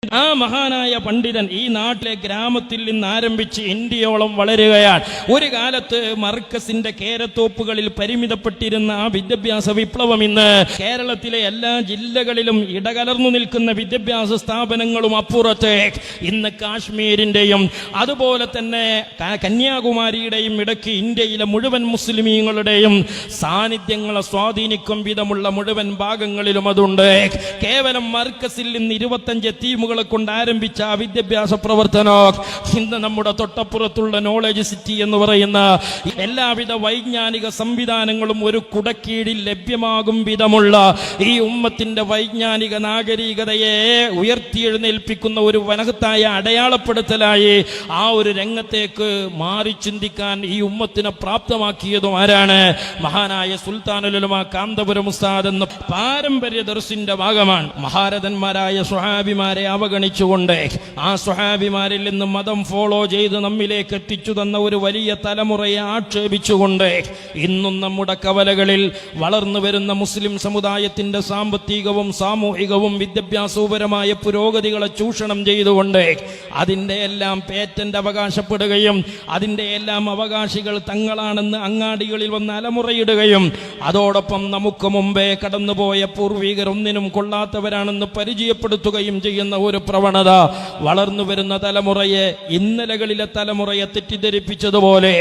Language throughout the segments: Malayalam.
ആ മഹാനായ പണ്ഡിതൻ ഈ നാട്ടിലെ ഗ്രാമത്തിൽ നിന്ന് ആരംഭിച്ച് ഇന്ത്യയോളം വളരുകയാണ്. ഒരു കാലത്ത് മർക്കസിന്റെ കേരത്തോപ്പുകളിൽ പരിമിതപ്പെട്ടിരുന്ന ആ വിദ്യാഭ്യാസ വിപ്ലവം ഇന്ന് കേരളത്തിലെ എല്ലാ ജില്ലകളിലും ഇടകലർന്നു നിൽക്കുന്ന വിദ്യാഭ്യാസ സ്ഥാപനങ്ങളും അപ്പുറത്ത് ഇന്ന് കാശ്മീരിന്റെയും അതുപോലെ തന്നെ കന്യാകുമാരിയുടെയും ഇടയ്ക്ക് ഇന്ത്യയിലെ മുഴുവൻ മുസ്ലിമീങ്ങളുടെയും സാന്നിധ്യങ്ങളെ സ്വാധീനിക്കും വിധമുള്ള മുഴുവൻ ഭാഗങ്ങളിലും അതുണ്ട്. കേവലം മർക്കസിൽ നിന്ന് 25 ടീമുകൾ കൊണ്ട് ആരംഭിച്ച വിദ്യാഭ്യാസ പ്രവർത്തനം ഇന്ന് നമ്മുടെ തൊട്ടപ്പുറത്തുള്ള നോളജ് സിറ്റി എന്ന് പറയുന്ന എല്ലാവിധ വൈജ്ഞാനിക സംവിധാനങ്ങളും ഒരു കുടക്കീഴിൽ ലഭ്യമാകും വിധമുള്ള ഈ ഉമ്മത്തിന്റെ വൈജ്ഞാനിക നാഗരികതയെ ഉയർത്തിയെഴുന്നേൽപ്പിക്കുന്ന ഒരു വനഹത്തായ അടയാളപ്പെടുത്തലായി ആ ഒരു രംഗത്തേക്ക് മാറി ചിന്തിക്കാൻ ഈ ഉമ്മത്തിനെ പ്രാപ്തമാക്കിയതും ആരാണ്? മഹാനായ സുൽത്താനുൽ ഉലമ കാന്തപുരം ഉസ്താദ് എന്ന പാരമ്പര്യ ദർസിന്റെ ഭാഗമാണ്. മഹാരഥന്മാരായ സ്വഹാബിമാരെ അവഗണിച്ചുകൊണ്ട് ആ സ്വഹാബിമാരിൽ നിന്ന് മതം ഫോളോ ചെയ്ത് നമ്മിലേക്ക് എത്തിച്ചു തന്ന ഒരു വലിയ തലമുറയെ ആക്ഷേപിച്ചുകൊണ്ട് ഇന്നും നമ്മുടെ കവലകളിൽ വളർന്നു വരുന്ന മുസ്ലിം സമുദായത്തിന്റെ സാമ്പത്തികവും സാമൂഹികവും വിദ്യാഭ്യാസപരമായ പുരോഗതികളെ ചൂഷണം ചെയ്തുകൊണ്ട് അതിൻ്റെ എല്ലാം പേറ്റന്റ് അവകാശപ്പെടുകയും അതിൻ്റെ എല്ലാം അവകാശികൾ തങ്ങളാണെന്ന് അങ്ങാടികളിൽ വന്ന് അലമുറയിടുകയും അതോടൊപ്പം നമുക്ക് മുമ്പേ കടന്നുപോയ പൂർവികർ ഒന്നിനും കൊള്ളാത്തവരാണെന്ന് പരിചയപ്പെടുത്തുകയും ചെയ്യുന്ന ഒരു പ്രവണത വളർന്നു വരുന്ന തലമുറയെ, ഇന്നലകളിലെ തലമുറയെ തെറ്റിദ്ധരിപ്പിച്ചതുപോലെ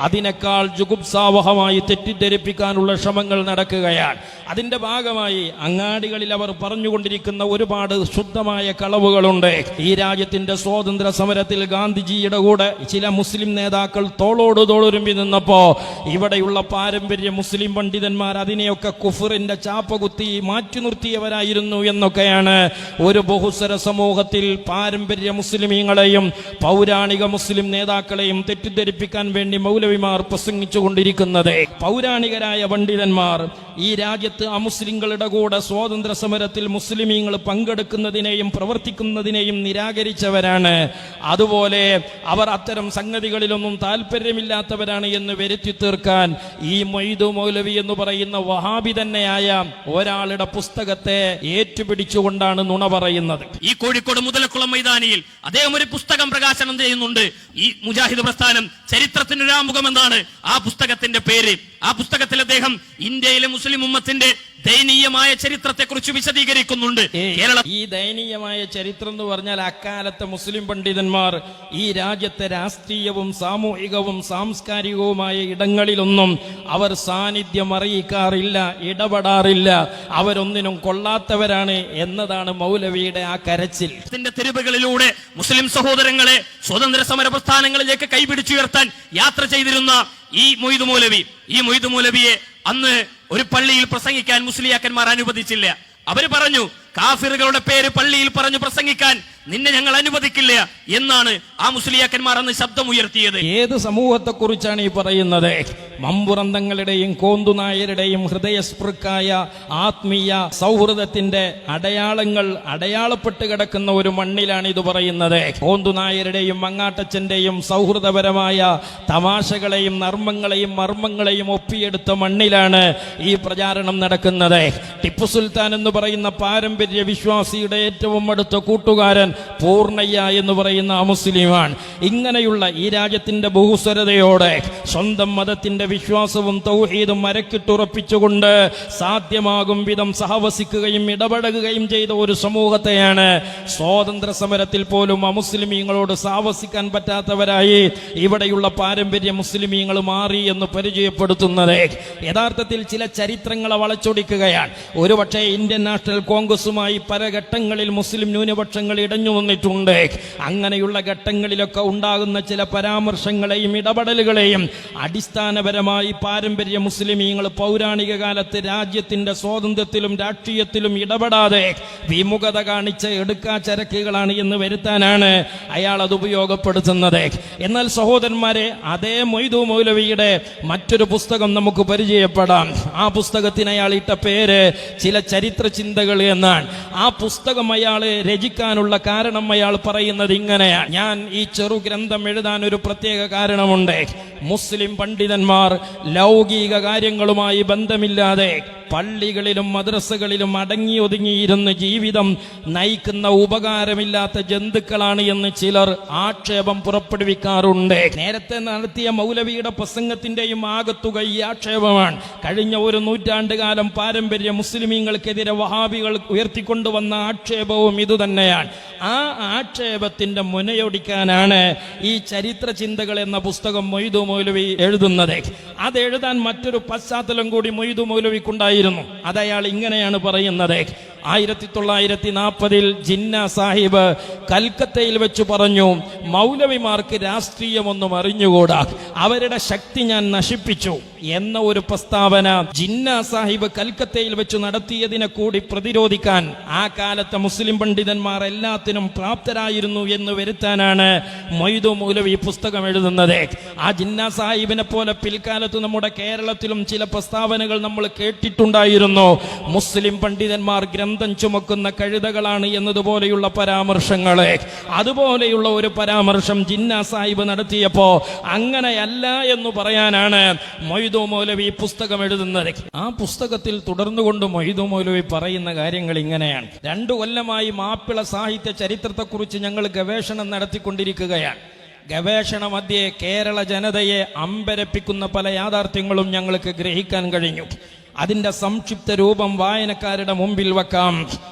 അതിനേക്കാൾ ജുഗുപ്സാവഹമായി തെറ്റിദ്ധരിപ്പിക്കാനുള്ള ശ്രമങ്ങൾ നടക്കുകയാണ്. അതിന്റെ ഭാഗമായി അങ്ങാടികളിൽ അവർ പറഞ്ഞുകൊണ്ടിരിക്കുന്ന ഒരുപാട് ശുദ്ധമായ കളവുകളുണ്ട്. ഈ രാജ്യത്തിന്റെ സ്വാതന്ത്ര്യ സമരത്തിൽ ഗാന്ധിജിയുടെ കൂടെ ചില മുസ്ലിം നേതാക്കൾ തോളോട് തോളുരുമ്പി നിന്നപ്പോ ഇവിടെയുള്ള പാരമ്പര്യ മുസ്ലിം പണ്ഡിതന്മാർ അതിനെയൊക്കെ കുഫറിന്റെ ചാപ്പകുത്തി മാറ്റി നിർത്തിയവരായിരുന്നു എന്നൊക്കെയാണ് ഒരു ബഹുസ്വര സമൂഹത്തിൽ പാരമ്പര്യ മുസ്ലിമീങ്ങളെയും പൗരാണിക മുസ്ലിം നേതാക്കളെയും തെറ്റിദ്ധരിപ്പിക്കാൻ വേണ്ടി മൗലവിമാർ പ്രസംഗിച്ചു കൊണ്ടിരിക്കുന്നത്. പൗരാണികരായ പണ്ഡിതന്മാർ ഈ രാജ്യത്ത് അമുസ്ലിങ്ങളുടെ കൂടെ സ്വാതന്ത്ര്യ സമരത്തിൽ മുസ്ലിമീങ്ങൾ പങ്കെടുക്കുന്നതിനെയും പ്രവർത്തിക്കുന്നതിനെയും നിരാകരിച്ചവരാണ്. അതുപോലെ അവർ അത്തരം സംഗതികളിലൊന്നും താല്പര്യമില്ലാത്തവരാണ് എന്ന് വരുത്തി തീർക്കാൻ ഈ മൊയ്തു മൗലവി എന്ന് പറയുന്ന വഹാബി തന്നെയായ ഒരാളുടെ പുസ്തകത്തെ ഏറ്റുപിടിച്ചുകൊണ്ടാണ് നുണ പറയുന്നത്. ഈ കോഴിക്കോട് മുതലക്കുളം മൈതാനിയിൽ അദ്ദേഹം ഒരു പുസ്തകം പ്രകാശനം ചെയ്യുന്നുണ്ട്. ഈ മുജാഹിദ് പ്രസ്ഥാനം ചരിത്രത്തിന്റെ ഒരാമുഖം എന്നാണ് ആ പുസ്തകത്തിന്റെ പേര്. ആ പുസ്തകത്തിൽ അദ്ദേഹം ഇന്ത്യയിലെ മുസ്ലിം ഉമ്മത്തിന്റെ ദയനീയമായ ചരിത്രത്തെ കുറിച്ച് വിശദീകരിക്കുന്നുണ്ട്. ഈ ദയനീയമായ ചരിത്രം എന്ന് പറഞ്ഞാൽ അക്കാലത്തെ മുസ്ലിം പണ്ഡിതന്മാർ ഈ രാജ്യത്തെ രാഷ്ട്രീയവും സാമൂഹികവും സാംസ്കാരികവുമായ ഇടങ്ങളിലൊന്നും അവർ സാന്നിധ്യം അറിയിക്കാറില്ല, ഇടപെടാറില്ല, അവരൊന്നിനും കൊള്ളാത്തവരാണ് എന്നതാണ് മൗലവിയുടെ ആ കരച്ചിൽ. തെരുവുകളിലൂടെ മുസ്ലിം സഹോദരങ്ങളെ സ്വതന്ത്ര സമര പ്രസ്ഥാനങ്ങളിലേക്ക് കൈപിടിച്ചുയർത്താൻ യാത്ര ചെയ്തിരുന്ന ഈ മൊയ്തു മൗലവിയെ അന്ന് ഒരു പള്ളിയിൽ പ്രസംഗിക്കാൻ മുസ്ലിയാക്കന്മാർ അനുവദിച്ചില്ല. അവര് പറഞ്ഞു, കാഫിറുകളുടെ പേര് പള്ളിയിൽ പറഞ്ഞു പ്രസംഗിക്കാൻ നിന്നെ ഞങ്ങൾ അനുവദിക്കില്ല എന്നാണ് ആ മുസ്ലിയാക്കന്മാർ അന്ന് ശബ്ദമുയർത്തിയത്. ഏത് സമൂഹത്തെ കുറിച്ചാണ് ഈ പറയുന്നത്? മമ്പുറന്തങ്ങളുടെയും കോന്തുനായരുടെയും ഹൃദയസ്പൃക്കായ ആത്മീയ സൗഹൃദത്തിന്റെ അടയാളങ്ങൾ അടയാളപ്പെട്ട് കിടക്കുന്ന ഒരു മണ്ണിലാണ് ഇത് പറയുന്നത്. കോന്തുനായരുടെയും മങ്ങാട്ടച്ചന്റെയും സൗഹൃദപരമായ തമാശകളെയും നർമ്മങ്ങളെയും മർമ്മങ്ങളെയും ഒപ്പിയെടുത്ത മണ്ണിലാണ് ഈ പ്രചാരണം നടക്കുന്നത്. ടിപ്പു സുൽത്താൻ എന്ന് പറയുന്ന പാരമ്പര്യ വിശ്വാസിയുടെ ഏറ്റവും അടുത്ത കൂട്ടുകാരൻ പൂർണ്ണയ്യ എന്ന് പറയുന്ന മുസ്ലിമാണ്. ഇങ്ങനെയുള്ള ഈ രാജ്യത്തിന്റെ ബഹുസ്വരതയോടെ സ്വന്തം മതത്തിന്റെ വിശ്വാസവും തൗഹീദും മരക്കിട്ടുറപ്പിച്ചുകൊണ്ട് സാധ്യമാകും വിധം സഹവസിക്കുകയും ഇടപഴകുകയും ചെയ്ത ഒരു സമൂഹത്തെയാണ് സ്വാതന്ത്ര്യ സമരത്തിൽ പോലും അമുസ്ലിമീങ്ങളോട് സാവസിക്കാൻ പറ്റാത്തവരായി ഇവിടെയുള്ള പാരമ്പര്യ മുസ്ലിമീങ്ങൾ മാറി എന്ന് പരിചയപ്പെടുത്തുന്നത്. യഥാർത്ഥത്തിൽ ചില ചരിത്രങ്ങളെ വളച്ചൊടിക്കുകയാണ്. ഒരുപക്ഷെ ഇന്ത്യൻ നാഷണൽ കോൺഗ്രസുമായി പല ഘട്ടങ്ങളിൽ മുസ്ലിം ന്യൂനപക്ഷങ്ങൾ ഇടഞ്ഞു വന്നിട്ടുണ്ട്. അങ്ങനെയുള്ള ഘട്ടങ്ങളിലൊക്കെ ഉണ്ടാകുന്ന ചില പരാമർശങ്ങളെയും ഇടപെടലുകളെയും അടിസ്ഥാനപരമായി പാരമ്പര്യ മുസ്ലിമീങ്ങൾ പൗരാണിക കാലത്ത് രാജ്യത്തിന്റെ സ്വാതന്ത്ര്യത്തിലും രാഷ്ട്രീയത്തിലും ഇടപെടാതെ വിമുഖത കാണിച്ച എടുക്കാച്ചരക്കുകളാണ് എന്ന് വരുത്താനാണ് അയാൾ അത് ഉപയോഗപ്പെടുത്തുന്നത്. എന്നാൽ സഹോദരന്മാരെ, അതേ മൊയ്തു മൗലവിയുടെ മറ്റൊരു പുസ്തകം നമുക്ക് പരിചയപ്പെടാം. ആ പുസ്തകത്തിന് അയാൾ ഇട്ട പേര് ചില ചരിത്ര ചിന്തകൾ എന്നാണ്. ആ പുസ്തകം അയാൾ രചിക്കാനുള്ള കാരണം അയാൾ പറയുന്നത് ഇങ്ങനെയാണ്: ഞാൻ ഈ ചെറു ഗ്രന്ഥം എഴുതാൻ ഒരു പ്രത്യേക കാരണമുണ്ട്. മുസ്ലിം പണ്ഡിതന്മാർ ലൗകിക കാര്യങ്ങളുമായി ബന്ധമില്ലാതെ പള്ളികളിലും മദ്രസകളിലും അടങ്ങി ഒതുങ്ങിയിരുന്ന് ജീവിതം നയിക്കുന്ന ഉപകാരമില്ലാത്ത ജന്തുക്കളാണ് എന്ന് ചിലർ ആക്ഷേപം പുറപ്പെടുവിക്കാറുണ്ട്. നേരത്തെ നടത്തിയ മൗലവിയുടെ പ്രസംഗത്തിന്റെയും ആകത്തുക ഈ ആക്ഷേപമാണ്. കഴിഞ്ഞ ഒരു നൂറ്റാണ്ടുകാലം പാരമ്പര്യ മുസ്ലിമീങ്ങൾക്കെതിരെ വഹാബികൾ ഉയർത്തിക്കൊണ്ടുവന്ന ആക്ഷേപവും ഇതുതന്നെയാണ്. ആ ആക്ഷേപത്തിന്റെ മുനയൊടിക്കാനാണ് ഈ ചരിത്ര ചിന്തകൾ എന്ന പുസ്തകം മൊയ്തു മൗലവി എഴുതുന്നത്. അതെഴുതാൻ മറ്റൊരു പശ്ചാത്തലം കൂടി മൊയ്തു മൗലവിക്കുണ്ടായിരുന്നു. അതയാൾ ഇങ്ങനെയാണ് പറയുന്നത്: 1940 ജിന്ന സാഹിബ് കൽക്കത്തയിൽ വെച്ച് പറഞ്ഞു, മൗലവിമാർക്ക് രാഷ്ട്രീയമൊന്നും അറിഞ്ഞുകൂടാ, അവരുടെ ശക്തി ഞാൻ നശിപ്പിച്ചു എന്ന ഒരു പ്രസ്താവന ജിന്ന സാഹിബ് കൽക്കത്തയിൽ വെച്ച് നടത്തിയതിനെ കൂടി പ്രതിരോധിക്കാൻ ആ കാലത്തെ മുസ്ലിം പണ്ഡിതന്മാർ എല്ലാത്തിനും പ്രാപ്തരായിരുന്നു എന്ന് വരുത്താനാണ് മൊയ്തു മൗലവി പുസ്തകം എഴുതുന്നത്. ആ ജിന്ന സാഹിബിനെ പോലെ പിൽക്കാലത്ത് നമ്മുടെ കേരളത്തിലും ചില പ്രസ്താവനകൾ നമ്മൾ കേട്ടിട്ടുണ്ടായിരുന്നു. മുസ്ലിം പണ്ഡിതന്മാർ ഗ്രന്ഥം ചുമക്കുന്ന കഴുതകളാണ് എന്നതുപോലെയുള്ള പരാമർശങ്ങളെ, അതുപോലെയുള്ള ഒരു പരാമർശം ജിന്ന സാഹിബ് നടത്തിയപ്പോ അങ്ങനെയല്ല എന്ന് പറയാനാണ് മൊയ്തു മൗലവി പുസ്തകം എഴുതുന്നത്. ആ പുസ്തകത്തിൽ തുടർന്നുകൊണ്ട് മൊയ്തു മൗലവി പറയുന്ന കാര്യങ്ങൾ ഇങ്ങനെയാണ്: 2 കൊല്ലമായി മാപ്പിള സാഹിത്യ ചരിത്രത്തെക്കുറിച്ച് ഞങ്ങൾ ഗവേഷണം നടത്തിക്കൊണ്ടിരിക്കുകയാണ്. ഗവേഷണ മധ്യേ കേരള ജനതയെ അമ്പരപ്പിക്കുന്ന പല യാഥാർത്ഥ്യങ്ങളും ഞങ്ങൾക്ക് ഗ്രഹിക്കാൻ കഴിഞ്ഞു. അതിന്റെ സംക്ഷിപ്ത രൂപം വായനക്കാരുടെ മുമ്പിൽ വെക്കാം.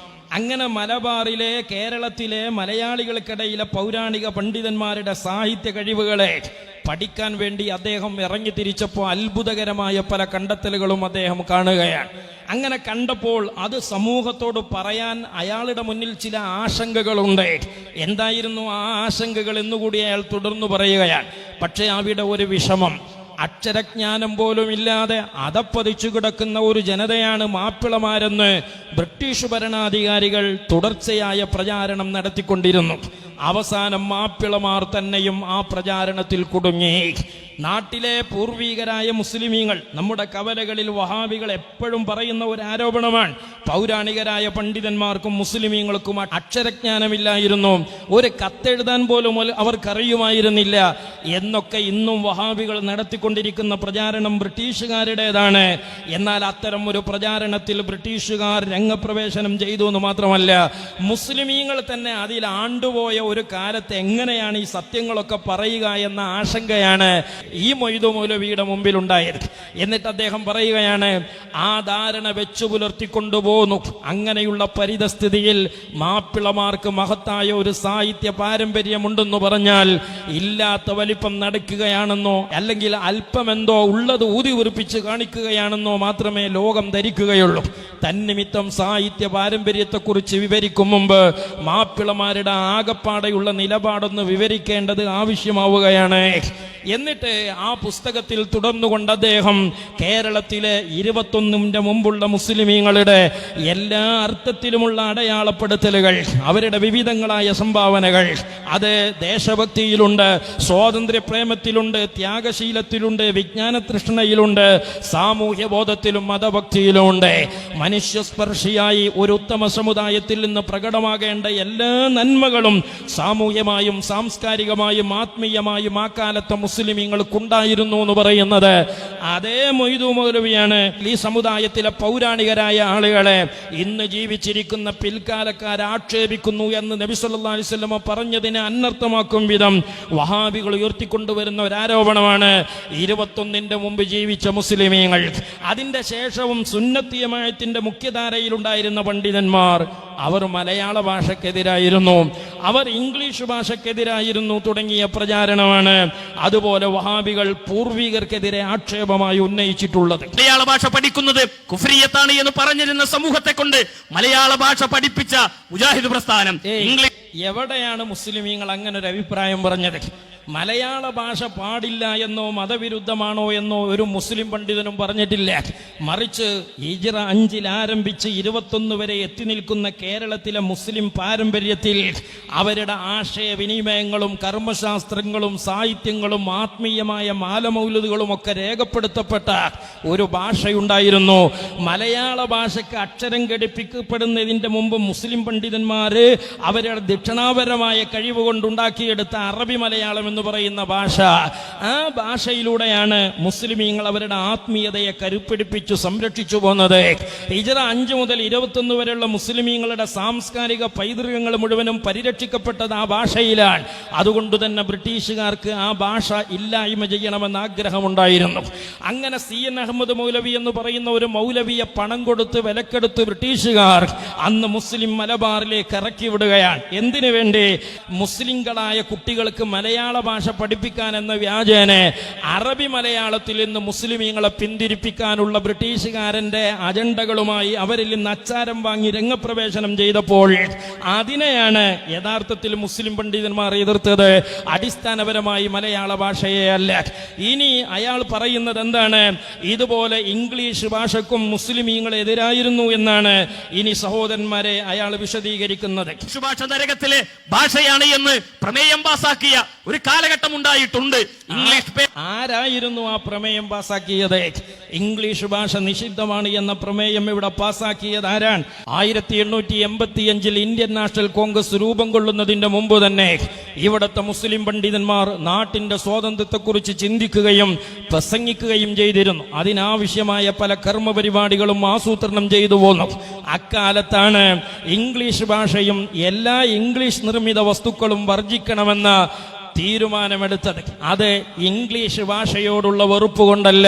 അങ്ങനെ മലബാറിലെ, കേരളത്തിലെ മലയാളികൾക്കിടയിലെ പൗരാണിക പണ്ഡിതന്മാരുടെ സാഹിത്യ കഴിവുകളെ പഠിക്കാൻ വേണ്ടി അദ്ദേഹം ഇറങ്ങി തിരിച്ചപ്പോൾ അത്ഭുതകരമായ പല കണ്ടെത്തലുകളും അദ്ദേഹം കാണുകയാണ്. അങ്ങനെ കണ്ടപ്പോൾ അത് സമൂഹത്തോട് പറയാൻ അയാളുടെ മുന്നിൽ ചില ആശങ്കകളുണ്ട്. എന്തായിരുന്നു ആ ആശങ്കകൾ എന്നുകൂടി അയാൾ തുടർന്നു പറയുകയാണ്. പക്ഷേ അവിടെ ഒരു വിഷമം: അക്ഷരജ്ഞാനം പോലും ഇല്ലാതെ അതപ്പതിച്ചു കിടക്കുന്ന ഒരു ജനതയാണ് മാപ്പിളമാരെന്ന് ബ്രിട്ടീഷ് ഭരണാധികാരികൾ തുടർച്ചയായ പ്രചാരണം നടത്തിക്കൊണ്ടിരുന്നു. അവസാനം മാപ്പിളമാർ തന്നെയും ആ പ്രചാരണത്തിൽ കുടുങ്ങി. നാട്ടിലെ പൂർവീകരായ മുസ്ലിമീങ്ങൾ, നമ്മുടെ കവലകളിൽ വഹാബികൾ എപ്പോഴും പറയുന്ന ഒരു ആരോപണമാണ്: പൗരാണികരായ പണ്ഡിതന്മാർക്കും മുസ്ലിമീങ്ങൾക്കും അക്ഷരജ്ഞാനമില്ലായിരുന്നു, ഒരു കത്തെഴുതാൻ പോലും അവർക്കറിയുമായിരുന്നില്ല എന്നൊക്കെ ഇന്നും വഹാബികൾ നടത്തിക്കൊണ്ടിരിക്കുന്ന പ്രചാരണം ബ്രിട്ടീഷുകാരുടേതാണ്. എന്നാൽ അത്തരം ഒരു പ്രചാരണത്തിൽ ബ്രിട്ടീഷുകാർ രംഗപ്രവേശനം ചെയ്തു എന്ന് മാത്രമല്ല, മുസ്ലിമീങ്ങൾ തന്നെ അതിൽ ആണ്ടുപോയ ഒരു കാലത്ത് എങ്ങനെയാണ് ഈ സത്യങ്ങളൊക്കെ പറയുക എന്ന ആശങ്കയാണ് ഈ മൊയ്തു മൗലവിയുടെ മുമ്പിൽ ഉണ്ടായത്. എന്നിട്ട് അദ്ദേഹം പറയുകയാണ്, ആ ധാരണ വെച്ചു പുലർത്തിക്കൊണ്ടുപോന്നു. അങ്ങനെയുള്ള പരിതസ്ഥിതിയിൽ മാപ്പിളമാർക്ക് മഹത്തായ ഒരു സാഹിത്യ പാരമ്പര്യമുണ്ടെന്ന് പറഞ്ഞാൽ ഇല്ലാത്ത വലിപ്പം നടക്കുകയാണെന്നോ അല്ലെങ്കിൽ അല്പമെന്തോ ഉള്ളത് ഊതി ഉറപ്പിച്ച് കാണിക്കുകയാണെന്നോ മാത്രമേ ലോകം ധരിക്കുകയുള്ളൂ. തന്നിമിത്തം സാഹിത്യ പാരമ്പര്യത്തെക്കുറിച്ച് വിവരിക്കും മുമ്പ് മാപ്പിളമാരുടെ ആകപ്പാടെയുള്ള നിലപാടൊന്ന് വിവരിക്കേണ്ടത് ആവശ്യമാവുകയാണ്. എന്നിട്ട് ആ പുസ്തകത്തിൽ തുടർന്നുകൊണ്ട് അദ്ദേഹം കേരളത്തിലെ 21 മുമ്പുള്ള മുസ്ലിമീങ്ങളുടെ എല്ലാ അർത്ഥത്തിലുമുള്ള അടയാളപ്പെടുത്തലുകൾ, അവരുടെ വിവിധങ്ങളായ സംഭാവനകൾ, അത് ദേശഭക്തിയിലുണ്ട്, സ്വാതന്ത്ര്യ പ്രേമത്തിലുണ്ട്, ത്യാഗശീലത്തിലുണ്ട്, വിജ്ഞാന തൃഷ്ണയിലുണ്ട്, സാമൂഹ്യ ബോധത്തിലും മതഭക്തിയിലുമുണ്ട്. മനുഷ്യസ്പർശിയായി ഒരു ഉത്തമ സമുദായത്തിൽ നിന്ന് പ്രകടമാകേണ്ട എല്ലാ നന്മകളും സാമൂഹ്യമായും സാംസ്കാരികമായും ആത്മീയമായും ആ കാലത്തെ മുസ്ലിമീങ്ങൾക്കുണ്ടായിരുന്നു എന്ന് പറയുന്നത് അതേ മൊയ്തു മൗലവിയാണ്. ഈ സമുദായത്തിലെ പൗരാണികരായ ആളുകളെ ഇന്ന് ജീവിച്ചിരിക്കുന്ന പിൽക്കാലക്കാർ ആക്ഷേപിക്കുന്നു എന്ന് നബി സല്ലല്ലാഹു അലൈഹി വസല്ലം പറഞ്ഞതിനെ അനർത്ഥമാക്കും വിധം വഹാബികൾ ഉയർത്തിക്കൊണ്ടുവരുന്ന ഒരു ആരോപണമാണ് 21 മുമ്പ് ജീവിച്ച മുസ്ലിമീങ്ങൾ, അതിന്റെ ശേഷവും സുന്നത്തി ജമാഅത്തിന്റെ മുഖ്യധാരയിലുണ്ടായിരുന്ന പണ്ഡിതന്മാർ, അവർ മലയാള ഭാഷക്കെതിരായിരുന്നു, അവർ ഇംഗ്ലീഷ് ഭാഷക്കെതിരായിരുന്നു തുടങ്ങിയ പ്രചാരണമാണ് അതുപോലെ വഹാബികൾ പൂർവികർക്കെതിരെ ആക്ഷേപമായി ഉന്നയിച്ചിട്ടുള്ളത്. മലയാള ഭാഷ പഠിക്കുന്നത് കുഫ്രിയത്താണ് എന്ന് പറഞ്ഞിരുന്ന സമൂഹത്തെ കൊണ്ട് മലയാള ഭാഷ പഠിപ്പിച്ച മുജാഹിദ് പ്രസ്ഥാനം എവിടെയാണ് മുസ്ലിമീങ്ങൾ അങ്ങനെ ഒരു അഭിപ്രായം പറഞ്ഞത്? മലയാള ഭാഷ പാടില്ല എന്നോ മതവിരുദ്ധമാണോ എന്നോ ഒരു മുസ്ലിം പണ്ഡിതനും പറഞ്ഞിട്ടില്ല. മറിച്ച് ഹിജ്റ 5 ആരംഭിച്ച് 21 വരെ എത്തി നിൽക്കുന്ന കേരളത്തിലെ മുസ്ലിം പാരമ്പര്യത്തിൽ അവരുടെ ആശയവിനിമയങ്ങളും കർമ്മശാസ്ത്രങ്ങളും സാഹിത്യങ്ങളും ആത്മീയമായ മാലമൗലിദുകളും ഒക്കെ രേഖപ്പെടുത്തപ്പെട്ട ഒരു ഭാഷയുണ്ടായിരുന്നു. മലയാള ഭാഷയ്ക്ക് അക്ഷരം ഘടിപ്പിക്കപ്പെടുന്നതിന്റെ മുമ്പ് മുസ്ലിം പണ്ഡിതന്മാര് അവരുടെ ഭക്ഷണാപരമായ കഴിവ് കൊണ്ടുണ്ടാക്കിയെടുത്ത അറബി മലയാളം എന്ന് പറയുന്ന ഭാഷ, ആ ഭാഷയിലൂടെയാണ് മുസ്ലിമീങ്ങൾ അവരുടെ ആത്മീയതയെ കരുപ്പിടിപ്പിച്ചു സംരക്ഷിച്ചു പോന്നത്. ഹിജ്റ 5 മുതൽ 21 വരെയുള്ള മുസ്ലിമീങ്ങളുടെ സാംസ്കാരിക പൈതൃകങ്ങൾ മുഴുവനും പരിരക്ഷിക്കപ്പെട്ടത് ആ ഭാഷയിലാണ്. അതുകൊണ്ട് തന്നെ ബ്രിട്ടീഷുകാർക്ക് ആ ഭാഷ ഇല്ലായ്മ ചെയ്യണമെന്ന് ആഗ്രഹമുണ്ടായിരുന്നു. അങ്ങനെ CN അഹമ്മദ് മൗലവി എന്ന് പറയുന്ന ഒരു മൗലവിയെ പണം കൊടുത്ത് വിലക്കെടുത്ത് ബ്രിട്ടീഷുകാർ അന്ന് മുസ്ലിം മലബാറിലേക്ക് ഇറക്കി വിടുകയാണ്. എന്തിനു വേണ്ടി? മുസ്ലിങ്ങളായ കുട്ടികൾക്ക് മലയാള ഭാഷ പഠിപ്പിക്കാൻ എന്ന വ്യാജേന അറബി മലയാളത്തിൽ നിന്ന് മുസ്ലിമീങ്ങളെ പിന്തിരിപ്പിക്കാനുള്ള ബ്രിട്ടീഷുകാരന്റെ അജണ്ടകളുമായി അവരിൽ നിന്ന് അച്ചാരം വാങ്ങി രംഗപ്രവേശനം ചെയ്തപ്പോൾ അതിനെയാണ് യഥാർത്ഥത്തിൽ മുസ്ലിം പണ്ഡിതന്മാർ എതിർത്തത്, അടിസ്ഥാനപരമായി മലയാള ഭാഷയെ അല്ല. ഇനി അയാൾ പറയുന്നത് എന്താണ്? ഇതുപോലെ ഇംഗ്ലീഷ് ഭാഷക്കും മുസ്ലിമീങ്ങൾ എതിരായിരുന്നു എന്നാണ് ഇനി സഹോദരന്മാരെ അയാൾ വിശദീകരിക്കുന്നത്. ഭാഷ നരകത്തിലെ ഭാഷയാണ് എന്ന് പ്രമേയം പാസാക്കിയ ഒരു കാലഘട്ടം ഉണ്ടായിട്ടുണ്ട്. ഇംഗ്ലീഷ് ആരായിരുന്നു ആ പ്രമേയം പാസാക്കിയത്? ഇംഗ്ലീഷ് ഭാഷ നിഷിദ്ധമാണ് എന്ന പ്രമേയം ഇവിടെ പാസാക്കിയത് ആരാണ്? 1885 ഇന്ത്യൻ നാഷണൽ കോൺഗ്രസ് രൂപം കൊള്ളുന്നതിന്റെ മുമ്പ് തന്നെ ഇവിടുത്തെ മുസ്ലിം പണ്ഡിതന്മാർ നാട്ടിന്റെ സ്വാതന്ത്ര്യത്തെക്കുറിച്ച് ചിന്തിക്കുകയും പ്രസംഗിക്കുകയും ചെയ്തിരുന്നു. അതിനാവശ്യമായ പല കർമ്മപരിപാടികളും ആസൂത്രണം ചെയ്തു പോന്നു. അക്കാലത്താണ് ഇംഗ്ലീഷ് ഭാഷയും എല്ലാ ഇംഗ്ലീഷ് നിർമ്മിത വസ്തുക്കളും വർജിക്കണമെന്ന തീരുമാനമെടുത്തത്. അത് ഇംഗ്ലീഷ് ഭാഷയോടുള്ള വെറുപ്പ് കൊണ്ടല്ല,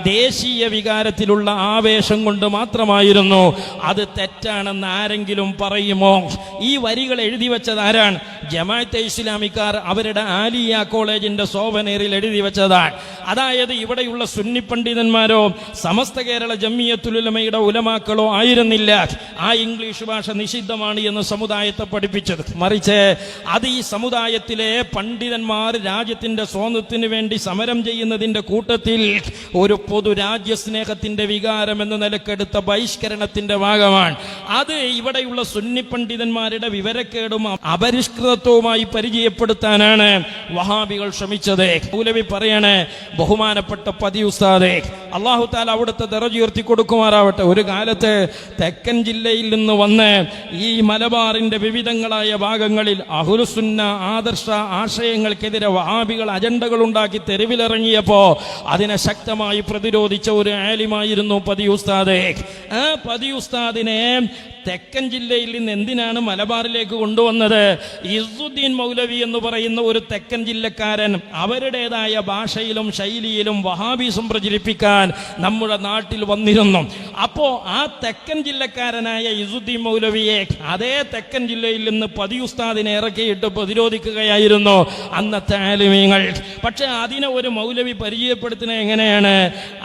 ദേശീയ വികാരത്തിലുള്ള ആവേശം കൊണ്ട് മാത്രമായിരുന്നു. അത് തെറ്റാണെന്ന് ആരെങ്കിലും പറയുമോ? ഈ വരികൾ എഴുതി വെച്ചത് ആരാണ്? ജമാഅത്തെ ഇസ്ലാമിക്കാർ അവരുടെ ആലിയ കോളേജിന്റെ സോവനീറിൽ എഴുതി വെച്ചതാണ്. അതായത് ഇവിടെയുള്ള സുന്നി പണ്ഡിതന്മാരോ സമസ്ത കേരള ജമിയത്തുൽ ഉലമയുടെ ഉലമാക്കളോ ആയിരുന്നില്ല ആ ഇംഗ്ലീഷ് ഭാഷ നിഷിദ്ധമാണ് എന്ന് സമുദായത്തെ പഠിപ്പിച്ചത്. മറിച്ച് അത് ഈ സമുദായത്തിലെ പണ്ഡിതന്മാർ രാജ്യത്തിന്റെ സ്വാതന്ത്ര്യത്തിന് വേണ്ടി സമരം ചെയ്യുന്നതിന്റെ കൂട്ടത്തിൽ ഒരു പൊതു രാജ്യസ്നേഹത്തിന്റെ വികാരം എന്ന നിലക്കെടുത്ത ബഹിഷ്കരണത്തിന്റെ ഭാഗമാണ്. അത് ഇവിടെയുള്ള സുന്നി പണ്ഡിതന്മാരുടെ വിവരക്കേടും അപരിഷ്കൃതത്വവുമായി പരിചയപ്പെടുത്താനാണ് വഹാബികൾ ശ്രമിച്ചത്. മൗലവി പറയണേ, ബഹുമാനപ്പെട്ട പതി ഉസ്താദേ, അല്ലാഹു തആല അവിടുത്തെ ദറജ ഉയർത്തി കൊടുക്കുമാറാവട്ടെ. ഒരു കാലത്ത് തെക്കൻ ജില്ലയിൽ നിന്ന് വന്ന് ഈ മലബാറിന്റെ വിവിധങ്ങളായ ഭാഗങ്ങളിൽ അഹ്ലുസുന്ന ആദർശ ആശയങ്ങൾക്കെതിരെ വഹാബികൾ അജണ്ടകൾ ഉണ്ടാക്കി തെരുവിലിറങ്ങിയപ്പോ അതിനെ ശക്തമായി പ്രതിരോധിച്ച ഒരു ആലിമായിരുന്നു പതി ഉസ്താദ്. ആ പതി ഉസ്താദിനെ തെക്കൻ ജില്ലയിൽ നിന്ന് എന്തിനാണ് മലബാറിലേക്ക് കൊണ്ടുവന്നത്? ഇസുദ്ദീൻ മൗലവി എന്ന് പറയുന്ന ഒരു തെക്കൻ ജില്ലക്കാരൻ അവരുടേതായ ഭാഷയിലും ശൈലിയിലും വഹാബിസം പ്രചരിപ്പിക്കാൻ നമ്മുടെ നാട്ടിൽ വന്നിരുന്നു. അപ്പോ ആ തെക്കൻ ജില്ലക്കാരനായ ഇസുദ്ദീൻ മൗലവിയെ അതേ തെക്കൻ ജില്ലയിൽ നിന്ന് പതി ഉസ്താദിനെ ഇറക്കിയിട്ട് പ്രതിരോധിക്കുകയായിരുന്നു അന്നത്തെ ആലിമീങ്ങൾ. പക്ഷെ അതിനെ ഒരു മൗലവി പരിചയപ്പെടുത്തുന്നത് എങ്ങനെയാണ്?